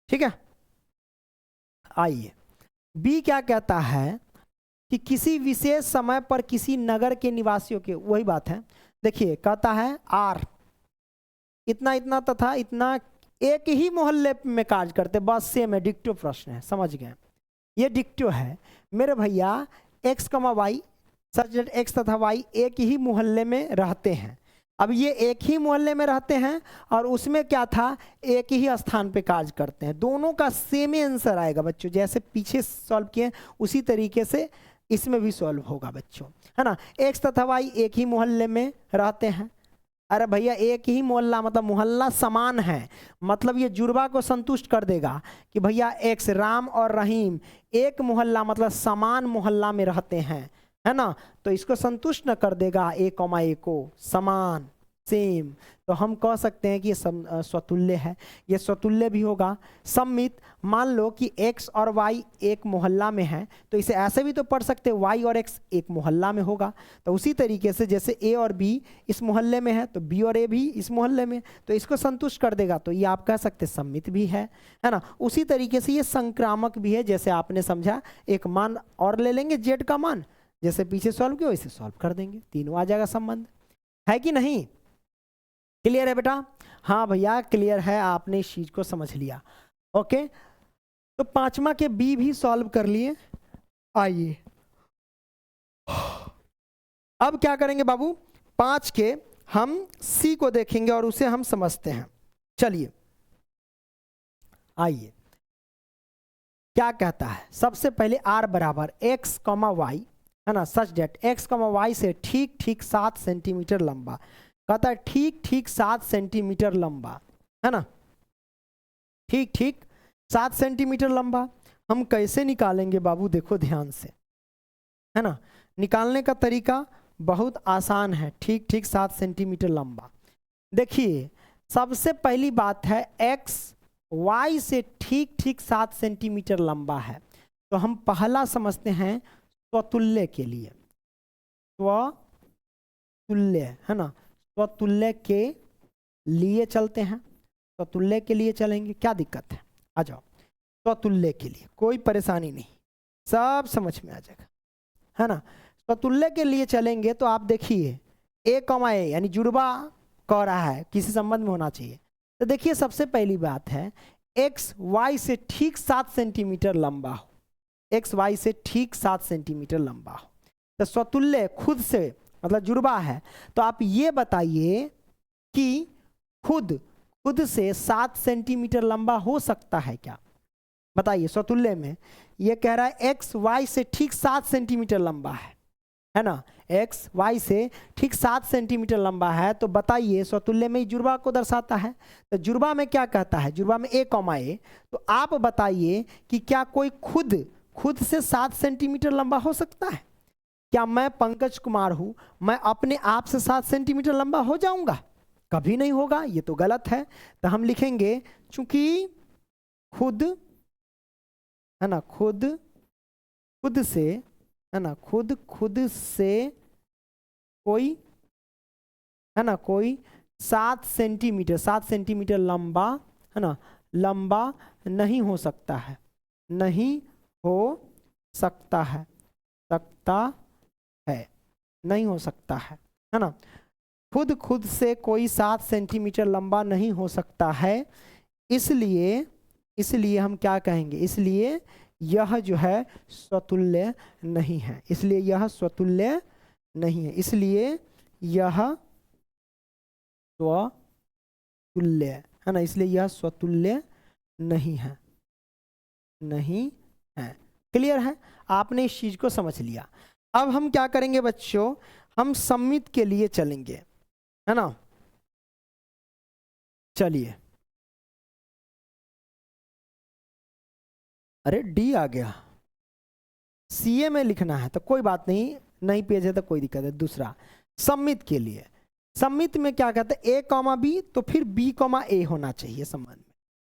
ठीक है, आइए बी क्या कहता है कि किसी विशेष समय पर किसी नगर के निवासियों के, वही बात है, देखिए कहता है आर इतना इतना तथा इतना एक ही मोहल्ले में कार्य करते, बस सेम है, डिक्टो प्रश्न है, समझ गए, ये डिक्टो है मेरे भैया। एक्स कमा वाई सच दैट एक्स तथा वाई एक ही मोहल्ले में रहते हैं। अब ये एक ही मोहल्ले में रहते हैं और उसमें क्या था, एक ही स्थान पे कार्य करते हैं, दोनों का सेम आंसर आएगा बच्चों, जैसे पीछे सॉल्व किए उसी तरीके से इसमें भी सॉल्व होगा बच्चों, है ना। एक्स तथा वाई एक ही मोहल्ले में रहते हैं, अरे भैया एक ही मोहल्ला मतलब मोहल्ला समान है, मतलब ये जुड़वा को संतुष्ट कर देगा कि भैया एक्स, राम और रहीम एक मोहल्ला मतलब समान मोहल्ला में रहते हैं, है ना, तो इसको संतुष्ट न कर देगा, ए कॉमा ए को समान सेम, तो हम कह सकते हैं कि ये स्वतुल्य है। ये स्वतुल्य भी होगा। सम्मित, मान लो कि x और y एक मोहल्ला में है तो इसे ऐसे भी तो पढ़ सकते हैं y और x एक मोहल्ला में होगा, तो उसी तरीके से जैसे a और b इस मोहल्ले में है तो b और a भी इस मोहल्ले में, तो इसको संतुष्ट कर देगा, तो ये आप कह सकते हैं सम्मित भी है ना। उसी तरीके से ये संक्रामक भी है, जैसे आपने समझा, एक मान और ले लेंगे z का मान, जैसे पीछे सॉल्व किया वैसे सॉल्व कर देंगे, तीनों आ जाएगा संबंध, है कि नहीं। क्लियर है बेटा, हाँ भैया क्लियर है, आपने इस चीज को समझ लिया। ओके, तो 5वां के बी भी सॉल्व कर लिए। आइए अब क्या करेंगे बाबू, 5 के हम सी को देखेंगे और उसे हम समझते हैं। चलिए आइए क्या कहता है, सबसे पहले आर बराबर एक्स कॉमा वाई, है ना, सच डेट एक्स कॉमा वाई से ठीक ठीक 7 सेंटीमीटर लंबा, कहता है ठीक ठीक 7 सेंटीमीटर लंबा, है ना, ठीक ठीक 7 सेंटीमीटर लंबा। हम कैसे निकालेंगे बाबू, देखो ध्यान से, है ना, निकालने का तरीका बहुत आसान है। ठीक ठीक 7 सेंटीमीटर लंबा, देखिए सबसे पहली बात है x y से ठीक ठीक 7 सेंटीमीटर लंबा है, तो हम पहला समझते हैं स्वतुल्य के लिए, स्वतुल्य, है ना, स्वतुल्य के लिए चलते हैं, स्वतुल्य के लिए चलेंगे, क्या दिक्कत है, आ जाओ स्वतुल्य के लिए, कोई परेशानी नहीं, सब समझ में आ जाएगा, है ना। स्वतुल्य के लिए चलेंगे तो आप देखिए ए कॉमा ए यानी जुड़वा कह रहा है, किसी संबंध में होना चाहिए, तो देखिए सबसे पहली बात है एक्स वाई से ठीक 7 सेंटीमीटर लंबा हो, एक्स वाई से ठीक 7 सेंटीमीटर लंबा हो, तो स्वतुल्य खुद से मतलब जुड़वा है, तो आप ये बताइए कि खुद से 7 सेंटीमीटर लंबा हो सकता है क्या, बताइए। स्वतुल्य में ये कह रहा है एक्स वाई से ठीक 7 सेंटीमीटर लंबा है ना, एक्स वाई से ठीक 7 सेंटीमीटर लंबा है, तो बताइए स्वतुल्य में जुड़वा को दर्शाता है, तो जुड़वा में क्या कहता है, जुड़वा में ए कॉमा ए, तो आप बताइए कि क्या कोई खुद से 7 सेंटीमीटर लंबा हो सकता है, क्या मैं पंकज कुमार हूं, मैं अपने आप से 7 सेंटीमीटर लंबा हो जाऊंगा? कभी नहीं होगा, ये तो गलत है। तो हम लिखेंगे चूंकि खुद, है ना, खुद से, है ना, खुद से कोई, है ना, कोई 7 सेंटीमीटर लंबा, है ना, लंबा नहीं हो सकता है, नहीं हो सकता है, नहीं हो सकता है ना। खुद से कोई 7 सेंटीमीटर लंबा नहीं हो सकता है, इसलिए हम क्या कहेंगे, इसलिए यह जो है स्वतुल्य नहीं है, इसलिए यह स्वतुल्य नहीं है, इसलिए यह स्वतुल्य, है ना, इसलिए यह स्वतुल्य नहीं है, नहीं है। क्लियर है? आपने इस चीज को समझ लिया। अब हम क्या करेंगे बच्चों, हम सममित के लिए चलेंगे, है ना। चलिए, अरे डी आ गया, सीए में लिखना है तो कोई बात नहीं, नहीं पेज है तो कोई दिक्कत है। दूसरा सममित के लिए, सममित में क्या कहते हैं, ए कॉमा बी तो फिर बी कॉमा ए होना चाहिए संबंध में।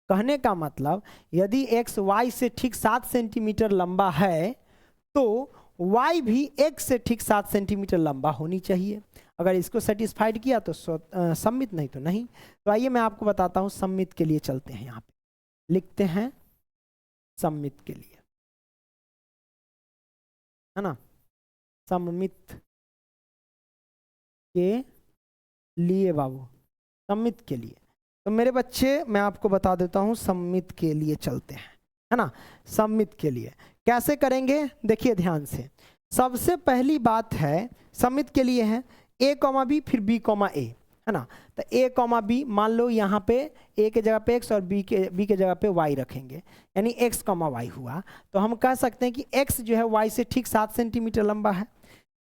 कहने का मतलब यदि एक्स वाई से ठीक 7 सेंटीमीटर लंबा है तो y भी x से ठीक 7 सेंटीमीटर लंबा होनी चाहिए। अगर इसको सेटिस्फाइड किया तो सममित, नहीं तो नहीं। तो आइए मैं आपको बताता हूं, सममित के लिए चलते हैं। यहाँ पे लिखते हैं सममित के लिए, है ना, सममित के लिए बाबू, सममित के लिए। तो मेरे बच्चे मैं आपको बता देता हूं, सममित के लिए चलते हैं, है ना। सममित के लिए कैसे करेंगे, देखिए ध्यान से। सबसे पहली बात है, सममित के लिए है a कॉमा बी फिर b कॉमा a, है ना। तो a कॉमा बी, मान लो यहाँ पे a के जगह पे x और b के जगह पे y रखेंगे, यानी x कॉमा y हुआ। तो हम कह सकते हैं कि x जो है y से ठीक 7 सेंटीमीटर लंबा है।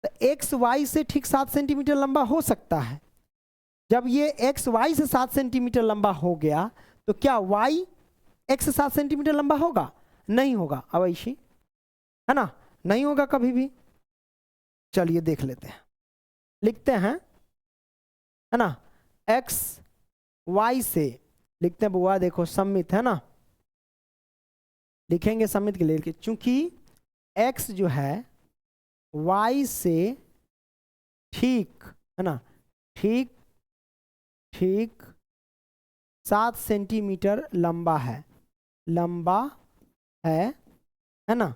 तो x y से ठीक 7 सेंटीमीटर लंबा हो सकता है। जब ये x y से 7 सेंटीमीटर लंबा हो गया तो क्या y x से 7 सेंटीमीटर लंबा होगा? नहीं होगा, अवश्य, है ना, नहीं होगा कभी भी। चलिए देख लेते हैं, लिखते हैं, है ना, x y से लिखते हैं बुआ, देखो सममित, है ना, लिखेंगे सममित के लिए, चूंकि x जो है y से ठीक, है ना, ठीक 7 सेंटीमीटर लंबा है, है ना,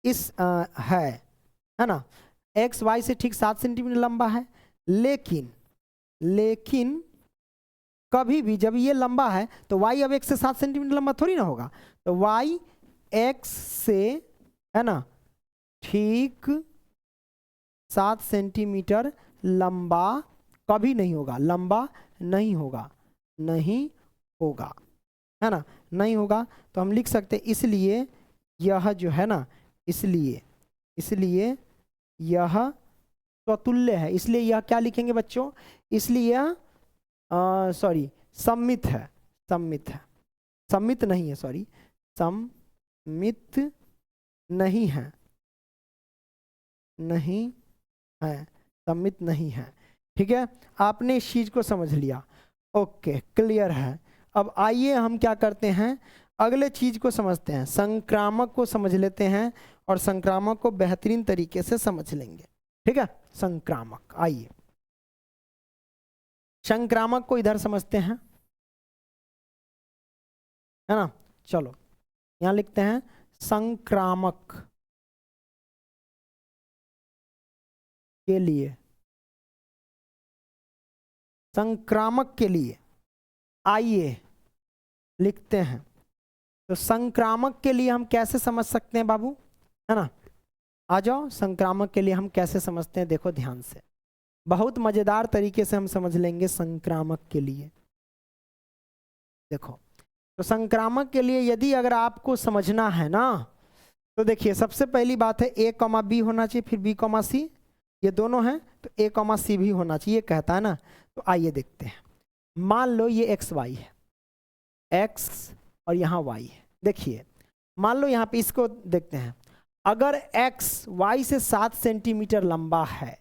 इस है ना, एक्स वाई से ठीक 7 सेंटीमीटर लंबा है। लेकिन कभी भी जब ये लंबा है तो y अब x से 7 सेंटीमीटर लंबा थोड़ी ना होगा। तो y x से, है ना, ठीक 7 सेंटीमीटर लंबा कभी नहीं होगा, लंबा नहीं होगा, है ना, नहीं होगा। तो हम लिख सकते इसलिए यह जो है ना, इसलिए यह स्वतुल्य है। इसलिए यह क्या लिखेंगे बच्चों, इसलिए यह सॉरी सममित है, सममित नहीं है, सॉरी सममित नहीं है, सममित नहीं है। ठीक है, आपने इस चीज को समझ लिया, ओके, क्लियर है। अब आइए हम क्या करते हैं, अगले चीज को समझते हैं, संक्रामक को समझ लेते हैं और संक्रामक को बेहतरीन तरीके से समझ लेंगे। ठीक है, संक्रामक, आइए संक्रामक को इधर समझते हैं, है ना। चलो यहां लिखते हैं संक्रामक के लिए, संक्रामक के लिए आइए लिखते हैं। तो संक्रामक के लिए हम कैसे समझ सकते हैं बाबू, है ना, आ जाओ। संक्रामक के लिए हम कैसे समझते हैं, देखो ध्यान से, बहुत मजेदार तरीके से हम समझ लेंगे संक्रामक के लिए। देखो, तो संक्रामक के लिए यदि अगर आपको समझना है ना, तो देखिए सबसे पहली बात है a कॉमा बी होना चाहिए, फिर b कॉमा सी, ये दोनों हैं तो a कॉमा सी भी होना चाहिए, कहता है ना। तो आइए देखते हैं, मान लो ये x y है, x और यहाँ y है। देखिए मान लो यहाँ पे इसको देखते हैं, अगर x y से 7 सेंटीमीटर लंबा है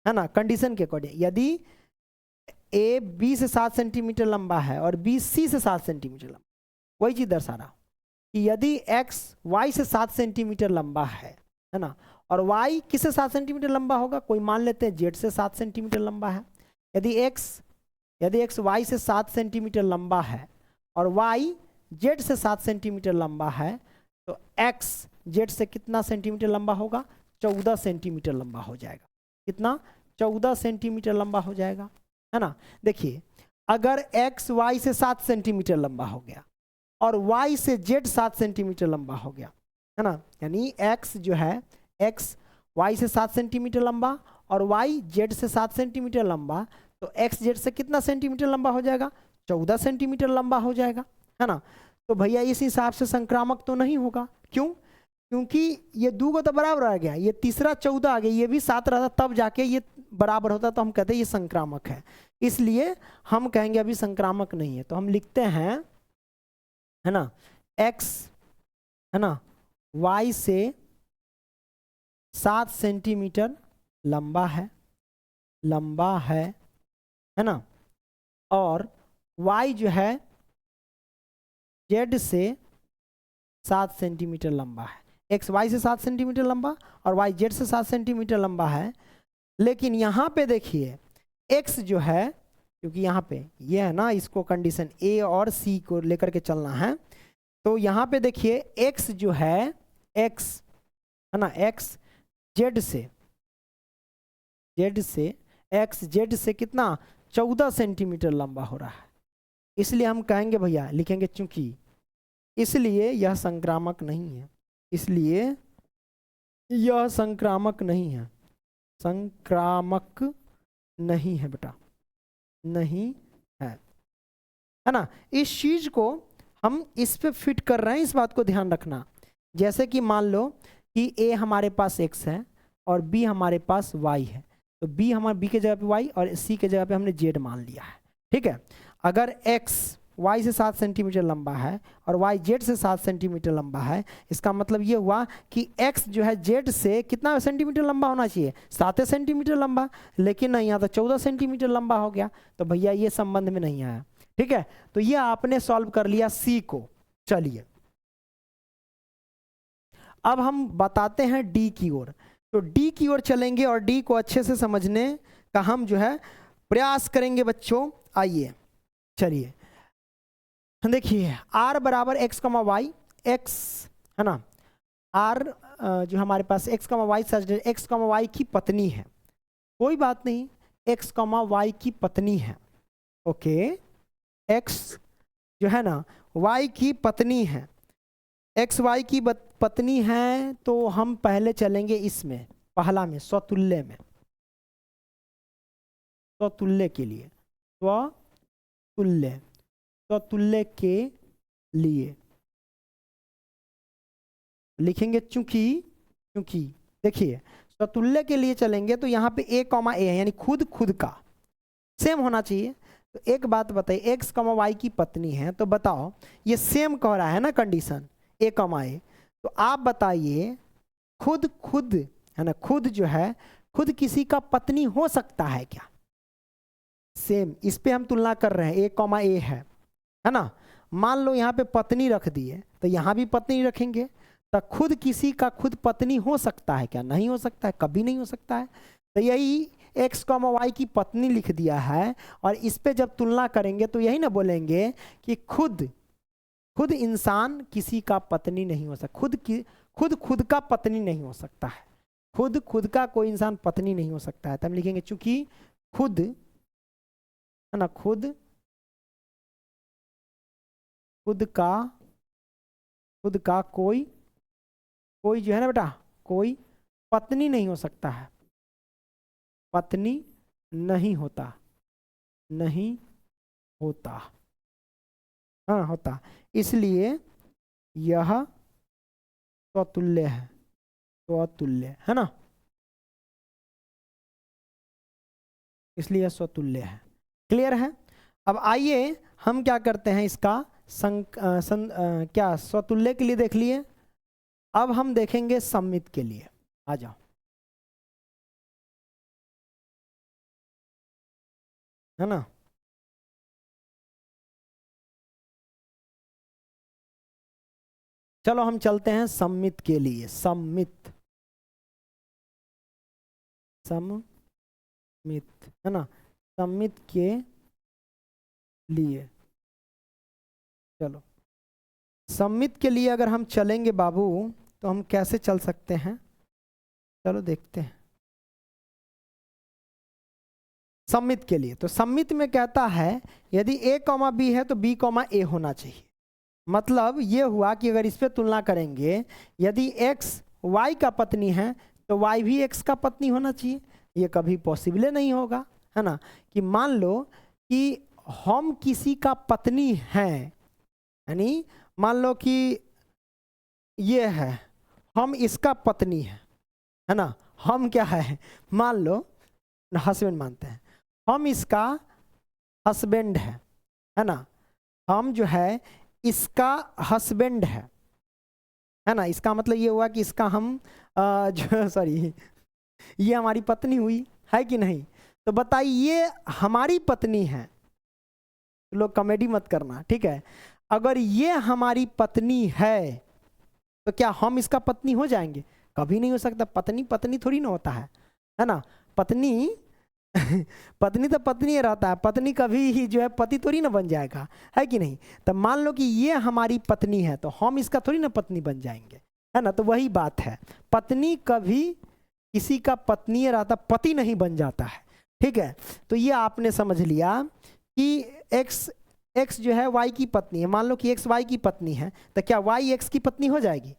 ना, कंडीशन के अकॉर्डिंग, यदि a b से 7 सेंटीमीटर लंबा है और b c से 7 सेंटीमीटर लंबा, वही चीज दर्शा रहा कि यदि x y से 7 सेंटीमीटर लंबा है ना, और y किससे 7 सेंटीमीटर लंबा होगा, कोई मान लेते हैं z से 7 सेंटीमीटर लंबा है। यदि x y से 7 सेंटीमीटर लंबा है और y z से 7 सेंटीमीटर लंबा है, तो x z से कितना सेंटीमीटर लंबा होगा, 14 सेंटीमीटर लंबा हो जाएगा। कितना, 14 सेंटीमीटर लंबा हो जाएगा, है ना। देखिए, अगर x y से 7 सेंटीमीटर लंबा हो गया और y से z 7 सेंटीमीटर लंबा हो गया, है ना, यानी x जो है, x y से 7 सेंटीमीटर लंबा और y z से 7 सेंटीमीटर लंबा, तो x z से कितना सेंटीमीटर लंबा हो जाएगा, 14 सेंटीमीटर लंबा हो जाएगा, है ना। तो भैया इस हिसाब से संक्रामक तो नहीं होगा। क्यों? क्योंकि ये दो को तो बराबर आ गया, ये तीसरा 14 आ गया, ये भी 7 रहता तब जाके ये बराबर होता, तो हम कहते हैं ये संक्रामक है। इसलिए हम कहेंगे अभी संक्रामक नहीं है। तो हम लिखते हैं, है ना, x, है ना, y से 7 सेंटीमीटर लंबा है ना, और y जो है z से 7 सेंटीमीटर लंबा है। x y से 7 सेंटीमीटर लंबा और y z से 7 सेंटीमीटर लंबा है। लेकिन यहाँ पे देखिए x जो है, क्योंकि यहाँ पे ये है ना, इसको कंडीशन a और c को लेकर के चलना है, तो यहाँ पे देखिए x जो है, x, है ना, x z से कितना, 14 सेंटीमीटर लंबा हो रहा है। इसलिए हम कहेंगे भैया, लिखेंगे चूंकि, इसलिए यह संक्रामक नहीं है, इसलिए यह संक्रामक नहीं है, संक्रामक नहीं है बेटा, नहीं है ना। इस चीज को हम इस पे फिट कर रहे हैं, इस बात को ध्यान रखना। जैसे कि मान लो कि a हमारे पास x है और b हमारे पास y है, तो b के जगह पे y और c के जगह पे हमने z मान लिया है, ठीक है। अगर x y से 7 सेंटीमीटर लंबा है और y z से 7 सेंटीमीटर लंबा है, इसका मतलब ये हुआ कि x जो है z से कितना सेंटीमीटर लंबा होना चाहिए, 7 सेंटीमीटर लंबा, लेकिन नहीं, यहाँ तो 14 सेंटीमीटर लंबा हो गया, तो भैया ये संबंध में नहीं आया, ठीक है। तो ये आपने सॉल्व कर लिया c को। चलिए अब हम बताते हैं d की ओर। तो d की ओर चलेंगे और d को अच्छे से समझने का हम जो है प्रयास करेंगे बच्चों। आइए चलिए देखिए, r बराबर x, y, x, है ना, r जो हमारे पास x, y सच x, y की पत्नी है, कोई बात नहीं, x, y की पत्नी है, ओके, x जो है ना y की पत्नी है, x y की पत्नी है, तो हम पहले चलेंगे इसमें, पहला में, स्वतुल्य में, स्वतुल्य के लिए, स्वतुल्य के लिए लिखेंगे चूंकि देखिए, स्वतुल्य के लिए चलेंगे तो यहाँ पे a, a है, यानी खुद का सेम होना चाहिए। तो एक बात बताइए, x, y की पत्नी है, तो बताओ ये सेम कह रहा है ना कंडीशन, a, a, तो आप बताइए खुद है ना, खुद जो है, खुद किसी का पत्नी हो सकता है क्या? सेम इस पे हम तुलना कर रहे हैं, a, a है ना। मान लो यहाँ पे पत्नी रख दिए, तो यहाँ भी पत्नी रखेंगे, तो खुद किसी का खुद पत्नी हो सकता है क्या? नहीं हो सकता है, कभी नहीं हो सकता है। तो यही x, y की पत्नी लिख दिया है, और इस पे जब तुलना करेंगे तो यही ना बोलेंगे कि खुद इंसान किसी का पत्नी नहीं हो सकता, खुद का पत्नी नहीं हो सकता है, खुद का कोई इंसान पत्नी नहीं हो सकता है। तो हम लिखेंगे चूंकि खुद, है ना, खुद का कोई जो है ना बेटा, कोई पत्नी नहीं हो सकता है, पत्नी नहीं होता, हाँ होता, इसलिए यह स्वतुल्य है ना, इसलिए स्वतुल्य है। क्लियर है? अब आइए हम क्या करते हैं, इसका क्या स्वतुल्य के लिए देख लिए, अब हम देखेंगे सम्मित के लिए। आ जाओ। है ना, चलो हम चलते हैं सम्मित के लिए। सम्मित, सम्मित, है ना, सम्मित के लिए। चलो सम्मित के लिए अगर हम चलेंगे बाबू तो हम कैसे चल सकते हैं, चलो देखते हैं। सम्मित के लिए तो सम्मित में कहता है यदि a कॉमा बी है तो b कॉमा ए होना चाहिए। मतलब ये हुआ कि अगर इस पे तुलना करेंगे, यदि x y का पत्नी है तो y भी x का पत्नी होना चाहिए। ये कभी पॉसिबल नहीं होगा, है ना। कि मान लो कि हम किसी का पत्नी हैं, यानी मान लो कि ये है, हम इसका पत्नी है ना। हम क्या है, मान लो हस्बैंड मानते हैं, हम इसका हस्बैंड है ना। हम जो है इसका हस्बैंड है ना। इसका मतलब ये हुआ कि इसका हम जो सॉरी ये हमारी पत्नी हुई, है कि नहीं। तो बताइए ये हमारी पत्नी है, लोग कॉमेडी मत करना, ठीक है। अगर ये हमारी पत्नी है तो क्या हम इसका पत्नी हो जाएंगे? कभी नहीं हो सकता। पत्नी पत्नी थोड़ी ना होता है ना। पत्नी पत्नी तो पत्नी ही रहता है, पत्नी कभी ही जो है पति थोड़ी ना बन जाएगा, है कि नहीं। तो मान लो कि ये हमारी पत्नी है तो हम इसका थोड़ी ना पत्नी बन जाएंगे, है ना। तो वही बात है, पत्नी कभी किसी का पत्नी रहता, पति नहीं बन जाता है, ठीक है। तो ये आपने समझ लिया कि एक्स जो है वाई की पत्नी है। मान लो कि एक्स वाई की पत्नी है तो क्या वाई एक्स की पत्नी हो जाएगी?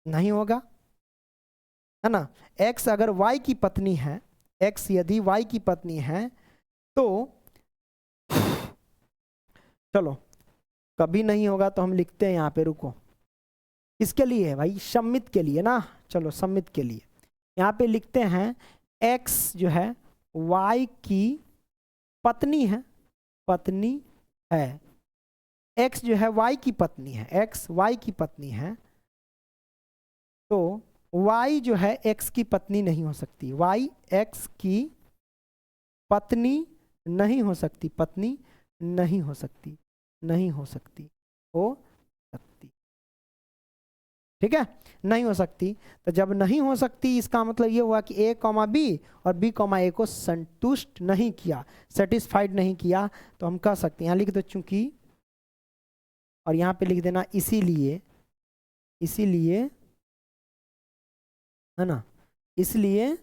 नहीं होगा, है ना। एक्स अगर वाई की पत्नी है, एक्स यदि वाई की पत्नी है तो चलो कभी नहीं होगा तो हम लिखते हैं यहाँ पे, रुको। इसके लिए है भाई, सम्मित के लिए ना। चलो सम्मित के लिए यहाँ पे लिखते हैं एक्स जो है वाई की पत्नी है, पत्नी है। एक्स जो है वाई की पत्नी है, एक्स वाई की पत्नी है। तो वाई जो है एक्स की पत्नी नहीं हो सकती, वाई एक्स की पत्नी नहीं हो सकती, पत्नी नहीं हो सकती, नहीं हो सकती, हो सकती, ठीक है, नहीं हो सकती। तो जब नहीं हो सकती इसका मतलब ये हुआ कि ए कॉमा बी और बी कॉमा ए को संतुष्ट नहीं किया, सेटिस्फाइड नहीं किया। तो हम कह सकते हैं, यहाँ लिख दो चूंकि, और यहाँ पे लिख देना इसीलिए, इसीलिए, है ना। इसलिए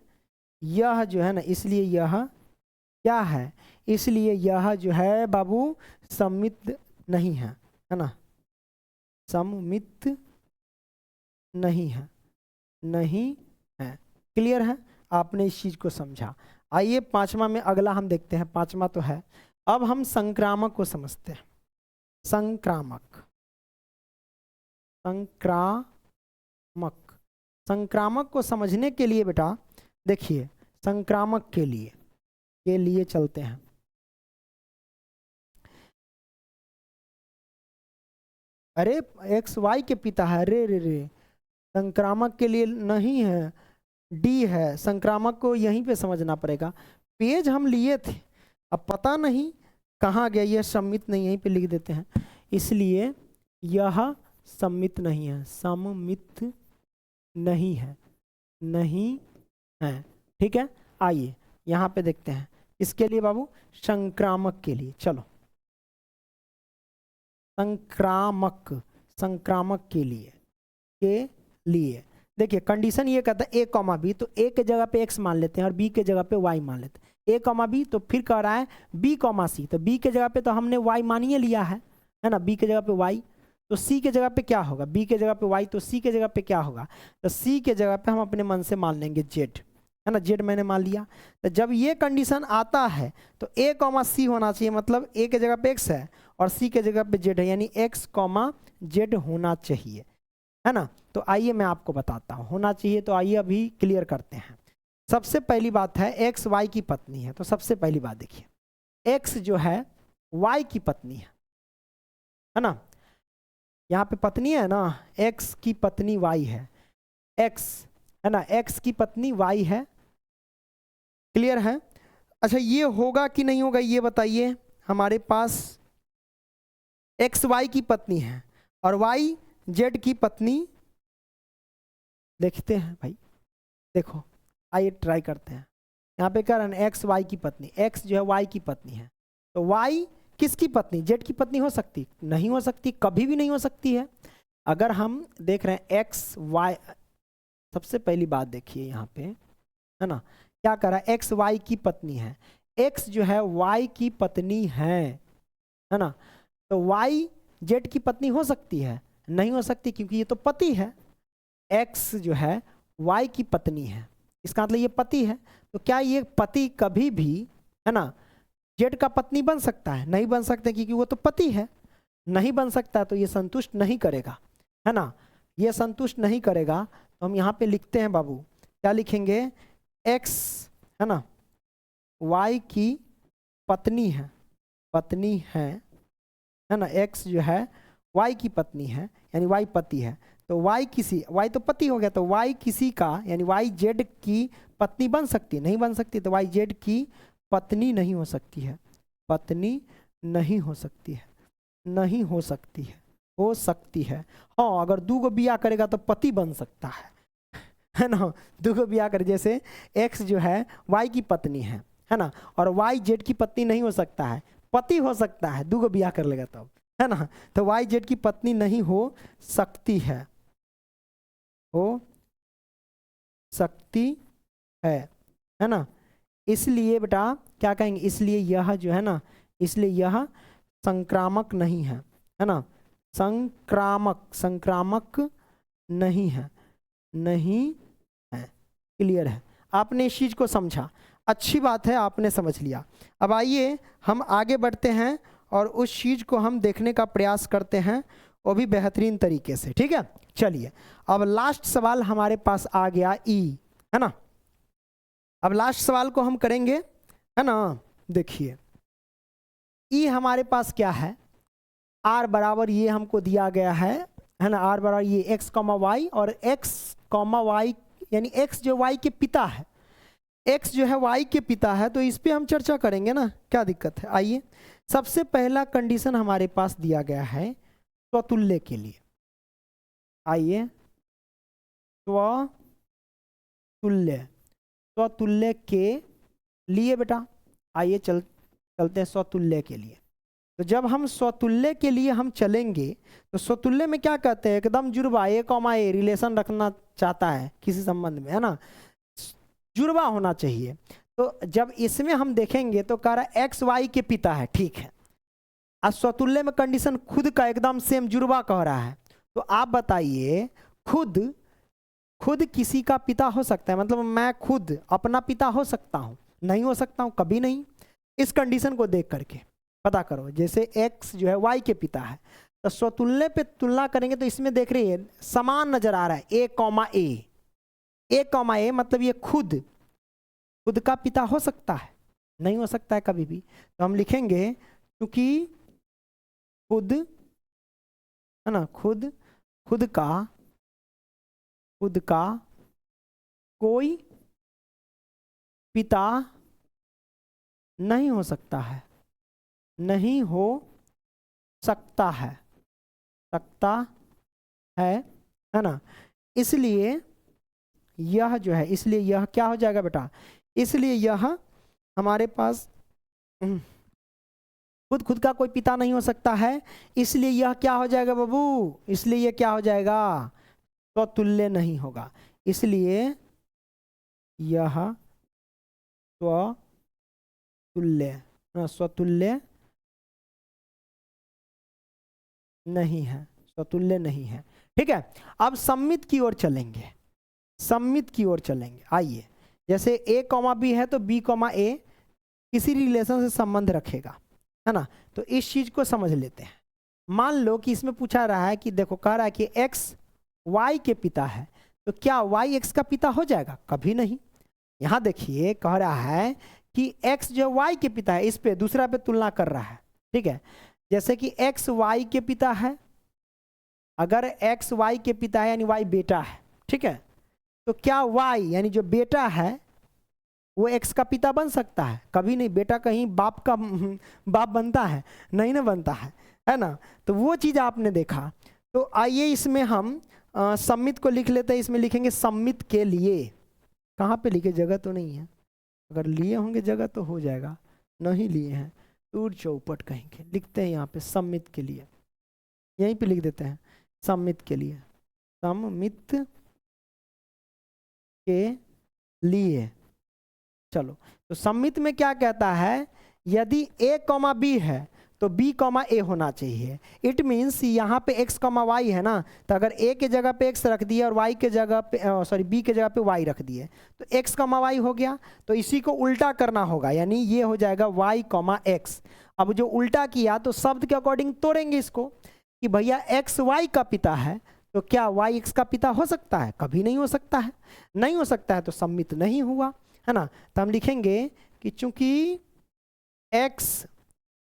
यह जो है ना, इसलिए यह क्या है, इसलिए यह जो है बाबू सम्मित नहीं है ना, सम्मित नहीं है, नहीं है। क्लियर है, आपने इस चीज को समझा। आइए पांचवा में अगला हम देखते हैं। पांचवा तो है, अब हम संक्रामक को समझते हैं। संक्रामक, संक्रामक, संक्रामक को समझने के लिए बेटा देखिए, संक्रामक के लिए चलते हैं। अरे एक्स वाई के पिता है, रे रे रे, संक्रामक के लिए नहीं है, डी है। संक्रामक को यहीं पे समझना पड़ेगा। पेज हम लिए थे, अब पता नहीं कहाँ गया, यह सम्मित नहीं, यहीं पे लिख देते हैं। इसलिए यह सम्मित नहीं है, सम्मित नहीं है, नहीं है, ठीक है। आइए यहाँ पे देखते हैं इसके लिए बाबू, संक्रामक के लिए। चलो संक्रामक, संक्रामक के लिए देखिए कंडीशन ये कहता है ए कॉमा बी, तो ए के जगह पे एक्स मान लेते हैं और बी के जगह पे वाई मान लेते हैं। ए कॉमा बी, तो फिर कह रहा है बी कॉमा सी, तो बी के जगह पे तो हमने वाई मानिए लिया है ना, बी के जगह पे वाई। तो सी के जगह पे क्या होगा, बी के जगह पे वाई, तो सी के जगह पे क्या होगा, तो सी के जगह पे हम अपने मन से मान लेंगे जेड, है ना। जेड मैंने मान लिया। तो जब ये कंडीशन आता है तो ए कॉमा सी होना चाहिए, मतलब ए के जगह पे एक्स है और सी के जगह पे जेड है, यानी एक्स कॉमा जेड होना चाहिए, है ना। तो आइए मैं आपको बताता हूँ होना चाहिए। तो आइए अभी क्लियर करते हैं। सबसे पहली बात है एक्स वाई की पत्नी है। तो सबसे पहली बात देखिए, एक्स जो है वाई की पत्नी है ना। यहाँ पे पत्नी है ना, एक्स की पत्नी वाई है, एक्स है ना, एक्स की पत्नी वाई है, क्लियर है। अच्छा ये होगा कि नहीं होगा ये बताइए। हमारे पास एक्स वाई की पत्नी है और वाई जेड की पत्नी, देखते हैं भाई, देखो आइए ट्राई करते हैं। यहाँ पे कह रहे हैं एक्स वाई की पत्नी, एक्स जो है वाई की पत्नी है, तो वाई किसकी पत्नी, जेड की पत्नी हो सकती, नहीं हो सकती, कभी भी नहीं हो सकती है। अगर हम देख रहे हैं एक्स वाई, सबसे पहली बात देखिए यहाँ पे है ना, क्या कर रहा है, एक्स वाई की पत्नी है, एक्स जो है वाई की पत्नी है ना, तो वाई जेड की पत्नी हो सकती है, नहीं हो सकती, क्योंकि ये तो पति है। एक्स जो है वाई की पत्नी है, इसका मतलब ये पति है, तो क्या ये पति कभी भी है ना जेड का पत्नी बन सकता है, नहीं बन सकता, क्योंकि वो तो पति है, नहीं बन सकता, तो ये संतुष्ट नहीं करेगा, है ना, ये संतुष्ट नहीं करेगा। तो हम यहाँ पे लिखते हैं बाबू, क्या लिखेंगे, एक्स है ना वाई की पत्नी है, पत्नी है ना, एक्स जो है वाई की पत्नी है, यानी वाई पति है, तो वाई किसी, वाई तो पति हो गया, तो वाई किसी का, यानी वाई जेड की पत्नी बन सकती है, नहीं बन सकती, तो वाई जेड की पत्नी नहीं हो सकती है, पत्नी नहीं हो सकती है, नहीं हो सकती हो सकती है। हाँ अगर दो गो बिया करेगा तो पति बन सकता है ना, दो गो बिया करे, जैसे एक्स जो है वाई की पत्नी है ना, और वाई जेड की पत्नी नहीं हो सकता है, पति हो सकता है, दो गो बिया कर लेगा तब, है ना, तो वाई जेड की पत्नी नहीं हो सकती हो सकती है ना, इसलिए बेटा क्या कहेंगे, इसलिए यह जो है ना, इसलिए यह संक्रामक नहीं है ना, संक्रामक नहीं है, नहीं है, क्लियर है। आपने इस चीज को समझा, अच्छी बात है, आपने समझ लिया। अब आइए हम आगे बढ़ते हैं और उस चीज को हम देखने का प्रयास करते हैं, वो भी बेहतरीन तरीके से, ठीक है। चलिए अब लास्ट सवाल हमारे पास आ गया ई, है ना, अब लास्ट सवाल को हम करेंगे, है ना। देखिए ई हमारे पास क्या है, आर बराबर ये हमको दिया गया है ना, आर बराबर ये एक्स कॉमा वाई, और एक्स कॉमा वाई यानी एक्स जो वाई के पिता है, एक्स जो है वाई के पिता है, तो इस पे हम चर्चा करेंगे ना, क्या दिक्कत है। आइए सबसे पहला कंडीशन हमारे पास दिया गया है स्वतुल्य के लिए, आइए स्वतुल्य के लिए बेटा, आइए चलते हैं स्वतुल्य के लिए। तो जब हम स्वतुल्य के लिए हम चलेंगे, तो स्वतुल्य में क्या कहते हैं, एकदम जुड़वा, ए कॉमा ए रिलेशन रखना चाहता है किसी संबंध में, है ना, जुड़वा होना चाहिए। तो जब इसमें हम देखेंगे तो कह रहा है एक्स वाई के पिता है, ठीक है, और स्वतुल्य में कंडीशन खुद का एकदम सेम जुड़वा कह रहा है, तो आप बताइए खुद किसी का पिता हो सकता है, मतलब मैं खुद अपना पिता हो सकता हूं, नहीं हो सकता हूं, कभी नहीं। इस कंडीशन को देख करके पता करो, जैसे x जो है y के पिता है, तो स्वतुल्य पे तुलना करेंगे तो इसमें देख रही है समान नजर आ रहा है, a कॉमा ए, मतलब ये खुद का पिता हो सकता है, नहीं हो सकता है कभी भी। तो हम लिखेंगे क्योंकि खुद है ना, खुद का कोई पिता नहीं हो सकता है, नहीं हो सकता है ना, इसलिए यह जो है, इसलिए यह क्या हो जाएगा बेटा, इसलिए यह हमारे पास खुद का कोई पिता नहीं हो सकता है, इसलिए यह क्या हो जाएगा बाबू, इसलिए यह क्या हो जाएगा, स्वतुल्य नहीं होगा, इसलिए यह स्वतुल्य नहीं है, स्वतुल्य नहीं है, ठीक है। अब सम्मित की ओर चलेंगे, सम्मित की ओर चलेंगे। आइए जैसे a कॉमा बी है तो b कॉमा ए किसी रिलेशन से संबंध रखेगा, है ना, तो इस चीज को समझ लेते हैं। मान लो कि इसमें पूछा रहा है कि देखो कह रहा है कि x y के पिता है, तो क्या y x का पिता हो जाएगा, कभी नहीं। यहां देखिए कह रहा है कि x जो y के पिता है, इस पे दूसरा पे तुलना कर रहा है, ठीक है, जैसे कि x y के पिता है, अगर x y के पिता है यानी y बेटा है, ठीक है, तो क्या y यानी जो बेटा है वो x का पिता बन सकता है? कभी नहीं। बेटा कहीं बाप का बाप बनता है? नहीं ना बनता है ना। तो वो चीज़ आपने देखा। तो आइए इसमें हम सम्मित को लिख लेते हैं। इसमें लिखेंगे सम्मित के लिए। कहाँ पे लिखे? जगह तो नहीं है। अगर लिए होंगे जगह तो हो जाएगा, नहीं लिए हैं दूर चौपट कहीं के। लिखते हैं यहाँ पे सम्मित के लिए, यहीं पे लिख देते हैं सम्मित के लिए। सम्मित के लिए। चलो, तो सम्मित में क्या कहता है? यदि a कॉमा बी है तो b कॉमा ए होना चाहिए। इट मीन्स यहाँ पे x कॉमा वाई है ना, तो अगर a के जगह पे x रख दिए और y के जगह पे b के जगह पे y रख दिए तो x कॉमा वाई हो गया। तो इसी को उल्टा करना होगा, यानी ये हो जाएगा y कॉमा एक्स। अब जो उल्टा किया तो शब्द के अकॉर्डिंग तोड़ेंगे इसको कि भैया x y का पिता है तो क्या y x का पिता हो सकता है? कभी नहीं हो सकता है। नहीं हो सकता है तो सम्मित नहीं हुआ, है ना। तो हम लिखेंगे कि चूंकि x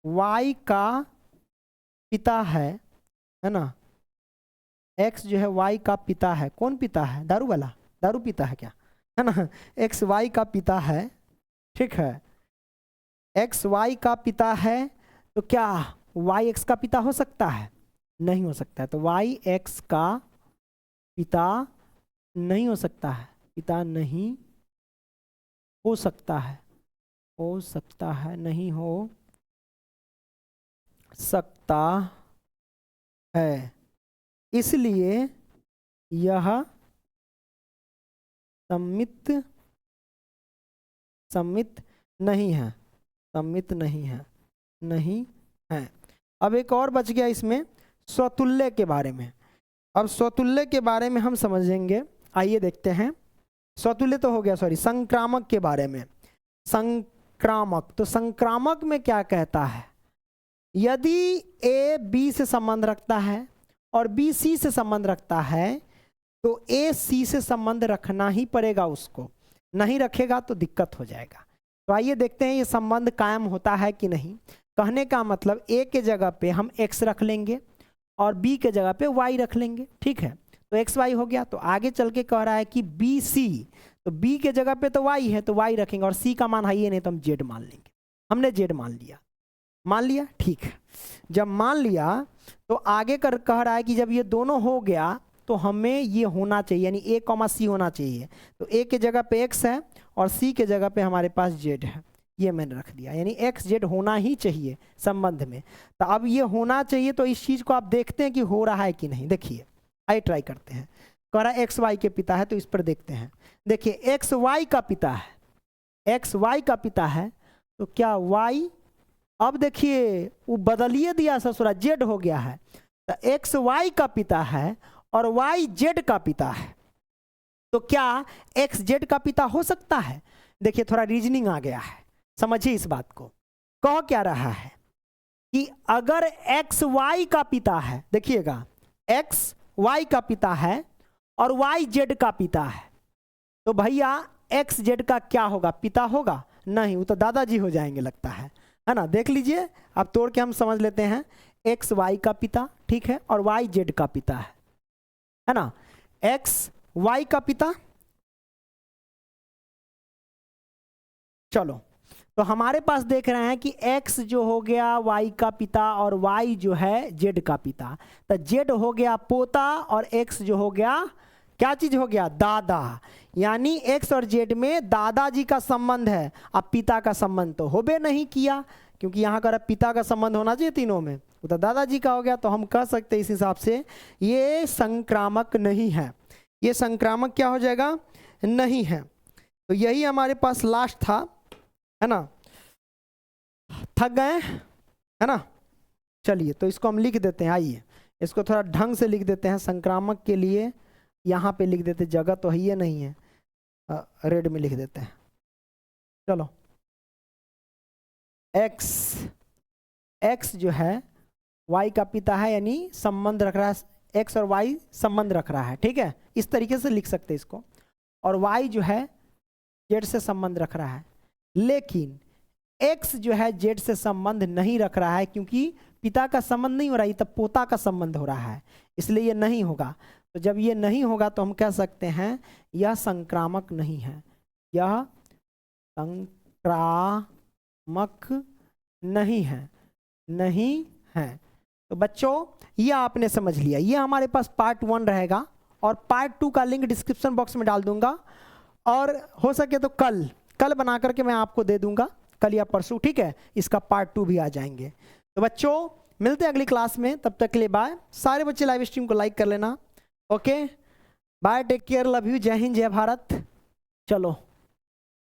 y का पिता है ना, x जो है y का पिता है। कौन पिता है? दारू वाला? दारू पिता है क्या, है ना। x y का पिता है, ठीक है। x y का पिता है तो क्या y x का पिता हो सकता है? नहीं हो सकता है। तो y x का पिता नहीं हो सकता है, पिता नहीं हो सकता है, हो सकता है, नहीं हो सकता है, इसलिए यह सम्मित नहीं है, सम्मित नहीं है, नहीं है। अब एक और बच गया इसमें, स्वतुल्य के बारे में। अब स्वतुल्य के बारे में हम समझेंगे। आइए देखते हैं। स्वतुल्य तो हो गया, सॉरी, संक्रामक के बारे में। संक्रामक, तो संक्रामक में क्या कहता है? यदि A B से संबंध रखता है और B C से संबंध रखता है तो A C से संबंध रखना ही पड़ेगा उसको, नहीं रखेगा तो दिक्कत हो जाएगा। तो आइए देखते हैं ये संबंध कायम होता है कि नहीं। कहने का मतलब A के जगह पे हम X रख लेंगे और B के जगह पे Y रख लेंगे, ठीक है। तो एक्स वाई हो गया। तो आगे चल के कह रहा है कि बी सी, तो बी के जगह पे तो वाई है तो वाई रखेंगे और सी का मान हाई है, नहीं तो हम जेड मान लेंगे। हमने जेड मान लिया, मान लिया, ठीक है। जब मान लिया तो आगे कर कह रहा है कि जब ये दोनों हो गया तो हमें ये होना चाहिए, यानी ए कॉमा सी होना चाहिए। तो ए के जगह पे एक्स है और सी के जगह पे हमारे पास जेड है, ये मैंने रख दिया, यानी एक्स जेड होना ही चाहिए संबंध में। तो अब ये होना चाहिए, तो इस चीज़ को आप देखते हैं कि हो रहा है कि नहीं। देखिए, आइए ट्राई करते हैं। कह रहा है एक्स वाई के पिता है, तो इस पर देखते हैं। देखिए, एक्स वाई का पिता है, एक्स वाई का पिता है, तो क्या वाई, अब देखिए वो बदलिए दिया ससुरा, जेड हो गया है। तो एक्स वाई का पिता है और वाई जेड का पिता है, तो क्या एक्स जेड का पिता हो सकता है? देखिए थोड़ा रीजनिंग आ गया है, समझिए इस बात को। कह क्या रहा है कि अगर एक्स वाई का पिता है, देखिएगा एक्स वाई का पिता है और वाई जेड का पिता है, तो भैया एक्स जेड का क्या होगा? पिता होगा? नहीं, वो तो दादाजी हो जाएंगे लगता है ना। देख लीजिए, अब तोड़ के हम समझ लेते हैं। एक्स वाई का पिता, ठीक है, और वाई जेड का पिता है ना। एक्स वाई का पिता, चलो तो हमारे पास देख रहे हैं कि x जो हो गया y का पिता और y जो है z का पिता। तो z हो गया पोता और x जो हो गया क्या चीज हो गया? दादा। यानी x और z में दादाजी का संबंध है। अब पिता का संबंध तो होबे नहीं किया, क्योंकि यहाँ का पिता का संबंध होना चाहिए तीनों में, वो तो दादाजी का हो गया। तो हम कह सकते हैं इस हिसाब से ये संक्रामक नहीं है। ये संक्रामक क्या हो जाएगा? नहीं है। तो यही हमारे पास लास्ट था, है ना। थक गए, है ना। चलिए तो इसको हम लिख देते हैं। आइए इसको थोड़ा ढंग से लिख देते हैं। संक्रामक के लिए यहाँ पे लिख देते, जगह तो है ही नहीं है, रेड में लिख देते हैं। चलो, x जो है y का पिता है, यानी संबंध रख रहा है, x और y संबंध रख रहा है, ठीक है, इस तरीके से लिख सकते हैं इसको। और y जो है z से संबंध रख रहा है, लेकिन x जो है z से संबंध नहीं रख रहा है, क्योंकि पिता का संबंध नहीं हो रहा है, तब पोता का संबंध हो रहा है। इसलिए ये नहीं होगा। तो जब ये नहीं होगा तो हम कह सकते हैं यह संक्रामक नहीं है, यह संक्रामक नहीं है, नहीं है। तो बच्चों ये आपने समझ लिया, ये हमारे पास पार्ट 1 रहेगा और पार्ट 2 का लिंक डिस्क्रिप्शन बॉक्स में डाल दूंगा, और हो सके तो कल बना करके मैं आपको दे दूंगा, कल या परसों, ठीक है। इसका पार्ट 2 भी आ जाएंगे। तो बच्चों मिलते हैं अगली क्लास में, तब तक के लिए बाय। सारे बच्चे लाइव स्ट्रीम को लाइक कर लेना। Okay bye, take care, love you, जय हिंद, जय भारत। चलो।